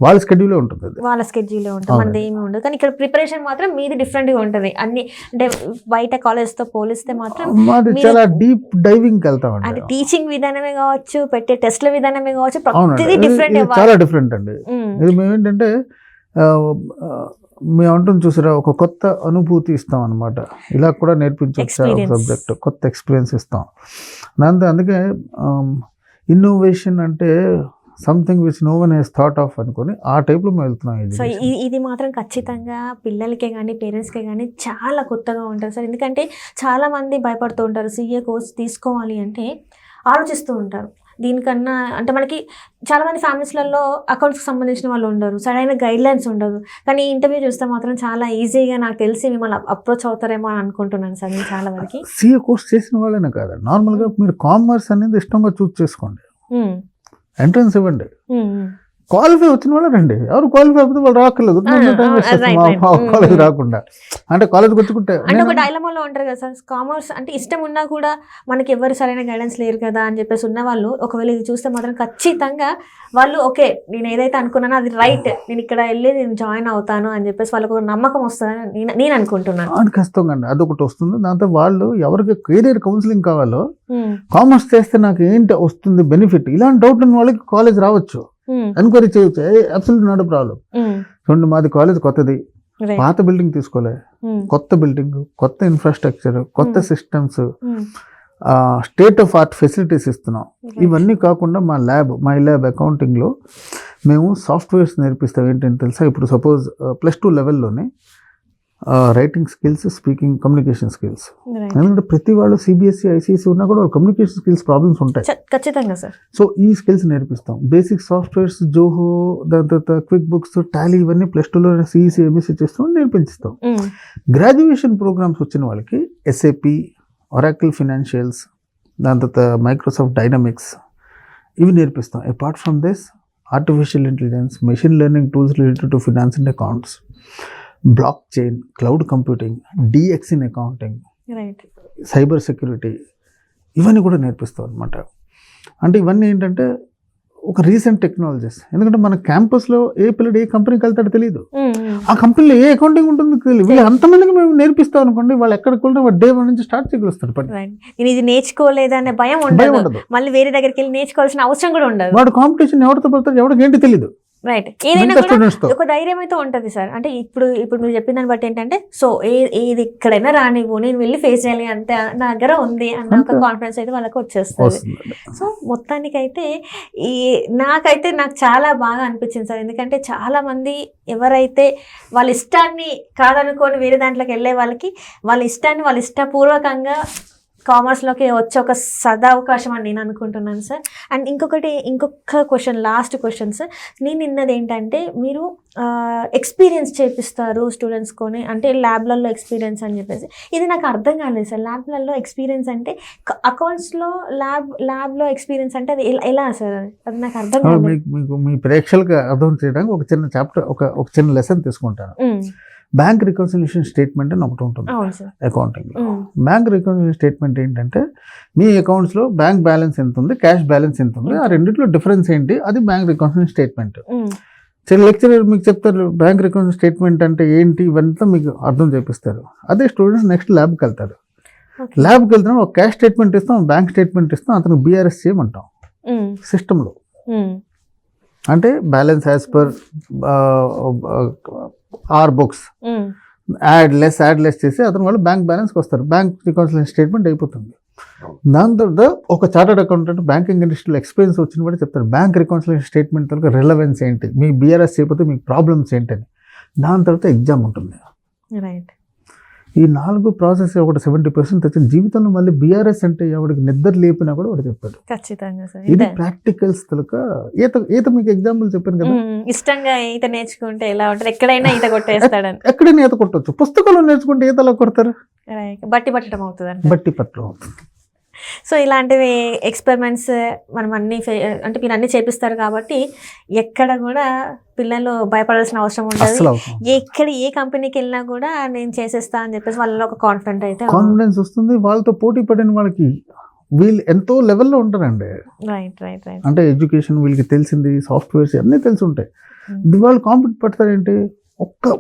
వాళ్ళ స్కెడ్యూలే ఉంటుంది అది. వాళ్ళ స్కెడ్యూల్ ఉంటుంది, మనది ఏమి ఉండదు. కానీ ఇక్కడ ప్రిపరేషన్ మాత్రం మీది డిఫరెంట్గా ఉంటుంది. అన్ని అంటే బయట కాలేజ్తో పోలిస్తే మాత్రం మాది మీరు- చాలా డీప్ డైవింగ్ వెళ్తామండి. అంటే టీచింగ్ విధానమే కావచ్చు, పెట్టే టెస్ట్ల విధానమే కావచ్చు, అవునండి, ప్రతిదీ డిఫరెంట్. ఇది చాలా డిఫరెంట్ అండి. ఇది మేమేంటంటే మేము అంటుంది చూసారా, ఒక కొత్త అనుభూతి ఇస్తాం అనమాట. ఇలా కూడా నేర్పించవచ్చు Experience. సబ్జెక్ట్, కొత్త ఎక్స్పీరియన్స్ ఇస్తాం. అందుకే ఇన్నోవేషన్ అంటే something which no one has thought of అనుకొని ఆ టైప్లో మేము వెళ్తున్నాం. సో ఇది మాత్రం ఖచ్చితంగా పిల్లలకే కానీ పేరెంట్స్కే కానీ చాలా కొత్తగా ఉంటుంది సార్. ఎందుకంటే చాలామంది భయపడుతూ ఉంటారు, సీఏ కోర్స్ తీసుకోవాలి అంటే ఆలోచిస్తూ ఉంటారు. దీనికన్నా అంటే మనకి చాలామంది ఫ్యామిలీస్లలో అకౌంట్స్కి సంబంధించిన వాళ్ళు ఉండరు, సరైన గైడ్లైన్స్ ఉండదు. కానీ ఇంటర్వ్యూ చూస్తే మాత్రం చాలా ఈజీగా నాకు తెలిసి మిమ్మల్ని అప్రోచ్ అవుతారేమో అని అనుకుంటున్నాను సార్. నేను చాలా వరకు సీఏ కోర్స్ చేసిన వాళ్ళనే కాదు, నార్మల్గా మీరు కామర్స్ అనేది ఇష్టంగా చూస్ చేసుకోండి, ఎంట్రన్స్ ఇవ్వండి, క్వాలిఫై వచ్చిన వాళ్ళు రండి. ఎవరు క్వాలిఫై అయిపోతే వాళ్ళు రాకలేదు, కాలేజ్ రాకుండా. అంటే కాలేజ్కి వచ్చుకుంటే అంటే ఒక డైలమాలో ఉంటారు కదా సార్. కామర్స్ అంటే ఇష్టం ఉన్నా కూడా మనకి ఎవరు సరైన గైడెన్స్ లేరు కదా అని చెప్పేసి ఉన్న వాళ్ళు ఒకవేళ ఇది చూస్తే మాత్రం ఖచ్చితంగా వాళ్ళు ఓకే, నేను ఏదైతే అనుకున్నానో అది రైట్, నేను ఇక్కడ వెళ్ళి నేను జాయిన్ అవుతాను అని చెప్పేసి వాళ్ళకు ఒక నమ్మకం వస్తుందని నేను అనుకుంటున్నాను. అది ఖచ్చితంగా అండి, అదొకటి వస్తుంది. దాంతో వాళ్ళు ఎవరికి కెరీర్ కౌన్సిలింగ్ కావాలో, కామర్స్ చేస్తే నాకు ఏంటి వస్తుంది బెనిఫిట్, ఇలాంటి డౌట్ ఉన్న వాళ్ళకి కాలేజ్ రావచ్చు, ఎంక్వైరీ చేయొచ్చు. Absolute not problem. చూడండి, మాది కాలేజ్ కొత్తది, పాత బిల్డింగ్ తీసుకోలే, కొత్త బిల్డింగ్, కొత్త ఇన్ఫ్రాస్ట్రక్చర్, కొత్త systems, state of art facilities ఇస్తున్నాం. ఇవన్నీ కాకుండా మా ల్యాబ్ అకౌంటింగ్లో మేము సాఫ్ట్వేర్స్ నేర్పిస్తాం. ఏంటంటే తెలుసా, ఇప్పుడు సపోజ్ +2 లెవెల్లోనే writing skills, speaking, communication skills. ఎందుకంటే ప్రతి వాళ్ళు సిబిఎస్ఈ, ఐసిఎస్ఈ ఉన్నా కూడా వాళ్ళు కమ్యూనికేషన్ స్కిల్స్ ప్రాబ్లమ్స్ ఉంటాయి. ఖచ్చితంగా సార్. సో ఈ స్కిల్స్ నేర్పిస్తాం. బేసిక్ సాఫ్ట్వేర్స్, జోహో, దాని తర్వాత క్విక్ బుక్స్, టాలీ, ఇవన్నీ +2లో సిఈసి, ఎంఎస్సి చేస్తాం, నేర్పించిస్తాం. గ్రాడ్యుయేషన్ ప్రోగ్రామ్స్ వచ్చిన వాళ్ళకి ఎస్ఏపి, ఒరాకిల్ ఫినాన్షియల్స్, దాని తర్వాత మైక్రోసాఫ్ట్ డైనమిక్స్, ఇవి నేర్పిస్తాం. Apart from this artificial intelligence, machine learning tools related to finance and accounts, blockchain, cloud computing, DX in accounting, cyber security, ఇవన్నీ కూడా నేర్పిస్తాం అనమాట. అంటే ఇవన్నీ ఏంటంటే ఒక రీసెంట్ టెక్నాలజీస్. ఎందుకంటే మన క్యాంపస్లో ఏ పిల్లడు ఏ కంపెనీకి వెళ్తాడో తెలియదు, ఆ కంపెనీలో ఏ అకౌంటింగ్ ఉంటుందో తెలియదు. వీళ్ళు అంతమందికి మేము నేర్పిస్తాం అనుకోండి, వాళ్ళు ఎక్కడికి వెళ్తే వాడు డే 1 నుంచి స్టార్ట్ చేయగలుగుతాడు. నేను ఇది నేర్చుకోలేదనే భయం ఉండదు, మళ్ళీ వేరే దగ్గరికి వెళ్ళి నేర్చుకోవాల్సిన అవసరం కూడా ఉండదు. వాడు కాంపిటీషన్ ఎవరితో పడతాడు, ఎవరికి ఏంటి తెలియదు. రైట్. ఏదైనా కూడా ఒక ధైర్యం అయితే ఉంటుంది సార్. అంటే ఇప్పుడు మీరు చెప్పిన దాన్ని బట్టి ఏంటంటే, సో ఏది ఎక్కడైనా రానివ్వు, నేను వెళ్ళి ఫేస్ చేయాలి అంతే, నా దగ్గర ఉంది అన్న ఒక కాన్ఫిడెన్స్ అయితే వాళ్ళకి వచ్చేస్తుంది. సో మొత్తానికైతే నాకు చాలా బాగా అనిపించింది సార్. ఎందుకంటే చాలా మంది ఎవరైతే వాళ్ళ ఇష్టాన్ని కాదనుకొని వేరే దాంట్లోకి వెళ్ళే వాళ్ళకి వాళ్ళ ఇష్టాన్ని వాళ్ళ ఇష్టపూర్వకంగా కామర్స్లోకి వచ్చే ఒక సదావకాశం అని నేను అనుకుంటున్నాను సార్. అండ్ ఇంకొక క్వశ్చన్, లాస్ట్ క్వశ్చన్ సార్. నేను విన్నది ఏంటంటే మీరు ఎక్స్పీరియన్స్ చేపిస్తారు స్టూడెంట్స్కొని, అంటే ల్యాబ్లలో ఎక్స్పీరియన్స్ అని చెప్పేసి. ఇది నాకు అర్థం కాలేదు సార్. ల్యాబ్లలో ఎక్స్పీరియన్స్ అంటే అకౌంట్స్లో ల్యాబ్లో ఎక్స్పీరియన్స్ అంటే అది ఎలా సార్? అది నాకు అర్థం కాలేదు. మీకు మీ ప్రేక్షకులకు అర్థం చేయడానికి ఒక చిన్న చాప్టర్, ఒక చిన్న లెసన్ తీసుకుంటాను. బ్యాంక్ రికన్సిలియేషన్ స్టేట్మెంట్ అని ఒకటి ఉంటుంది అకౌంటింగ్లో. బ్యాంక్ రికన్సిలియేషన్ స్టేట్మెంట్ ఏంటంటే మీ అకౌంట్స్లో బ్యాంక్ బ్యాలెన్స్ ఎంత ఉంది, క్యాష్ బ్యాలెన్స్ ఎంత ఉంది, ఆ రెండిట్లో డిఫరెన్స్ ఏంటి, అది బ్యాంక్ రికన్సిలియేషన్ స్టేట్మెంట్. చిన్న లెక్చరర్ మీకు చెప్తారు బ్యాంక్ రికన్సిలియేషన్ స్టేట్మెంట్ అంటే ఏంటి, ఇవంతా మీకు అర్థం చేపిస్తారు. అదే స్టూడెంట్స్ నెక్స్ట్ ల్యాబ్కి వెళ్తారు. ల్యాబ్కి వెళ్తున్నాం, ఒక క్యాష్ స్టేట్మెంట్ ఇస్తాం, బ్యాంక్ స్టేట్మెంట్ ఇస్తాం, అతను బీఆర్ఎస్ చేయమంటాం సిస్టంలో. అంటే balance as per our books, add less చేసి అతను వాళ్ళు బ్యాంక్ బ్యాలెన్స్కి వస్తారు. బ్యాంక్ రికన్సిలియేషన్ స్టేట్మెంట్ అయిపోతుంది. దాని తర్వాత ఒక చార్టర్డ్ అకౌంటెంట్ బ్యాంకింగ్ ఇండస్ట్రీలో ఎక్స్పీరియన్స్ వచ్చిన కూడా చెప్తారు బ్యాంక్ రికన్సిలియేషన్ స్టేట్మెంట్ వరకు రిలవెన్స్ ఏంటి, మీ బీఆర్ఎస్ చేయకపోతే మీకు ప్రాబ్లమ్స్ ఏంటని. దాని తర్వాత ఎగ్జామ్ ఉంటుంది. ఈ 4 ప్రాసెస్ ఒకటి 70% తెచ్చిన జీవితంలో మళ్ళీ బీఆర్ఎస్ అంటే ఎవరికి నిద్ర లేపినా కూడా వాడు చెప్పాడు. ఖచ్చితంగా సార్. ఇది ప్రాక్టికల్స్ తలక. ఈత మీకు ఎగ్జాంపుల్ చెప్పాను కదా, ఇష్టంగా ఈత నేర్చుకుంటే ఎలా ఉంటుంది, ఎక్కడైనా ఈత కొట్టేస్తాడని. ఎక్కడైనా ఈత కొట్టవచ్చు. పుస్తకాలు నేర్చుకుంటే ఈత ఎలా కొడతారు? బట్టి పట్టడం అవుతుంది బట్టి పట్టడం అవుతుంది. సో ఇలాంటివి ఎక్స్పెరిమెంట్స్ మనం అన్ని అంటే మీరు అన్ని చేపిస్తారు కాబట్టి ఎక్కడ కూడా పిల్లలు భయపడాల్సిన అవసరం ఉండదు. అసలు ఎక్కడ ఏ కంపెనీకి వెళ్ళినా కూడా నేను చేసేస్తా అని చెప్పేసి వాళ్ళలో ఒక కాన్ఫిడెన్స్ వస్తుంది. వాళ్ళతో పోటీ పడిన వాళ్ళకి వీళ్ళు ఎంతో లెవెల్లో ఉంటారండి. Right right right. అంటే ఎడ్యుకేషన్ వీళ్ళకి తెలిసింది, సాఫ్ట్వేర్స్ అన్నీ తెలిసి ఉంటాయి. వాళ్ళు కాంపిట్ పడతారేంటి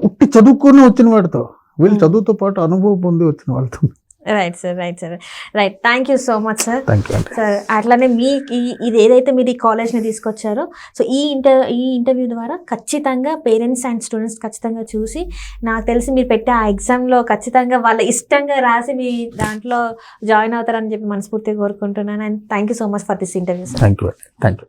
ఉట్టి చదువుకొని వచ్చిన వాడితో, వీళ్ళు చదువుతో పాటు అనుభవం పొంది వచ్చిన వాళ్ళతో. Right sir, right sir, right. Thank you so much sir. Thank you sir. అట్లానే మీ ఇది ఏదైతే మీరు ఈ కాలేజ్ని తీసుకొచ్చారో, సో ఈ ఇంటర్వ్యూ ద్వారా ఖచ్చితంగా పేరెంట్స్ అండ్ స్టూడెంట్స్ ఖచ్చితంగా చూసి, నాకు తెలిసి మీరు పెట్టే ఆ ఎగ్జామ్లో ఖచ్చితంగా వాళ్ళ ఇష్టంగా రాసి మీ దాంట్లో జాయిన్ అవుతారని చెప్పి మనస్ఫూర్తిగా కోరుకుంటున్నాను. And thank you so much for this interview sir. Thank you.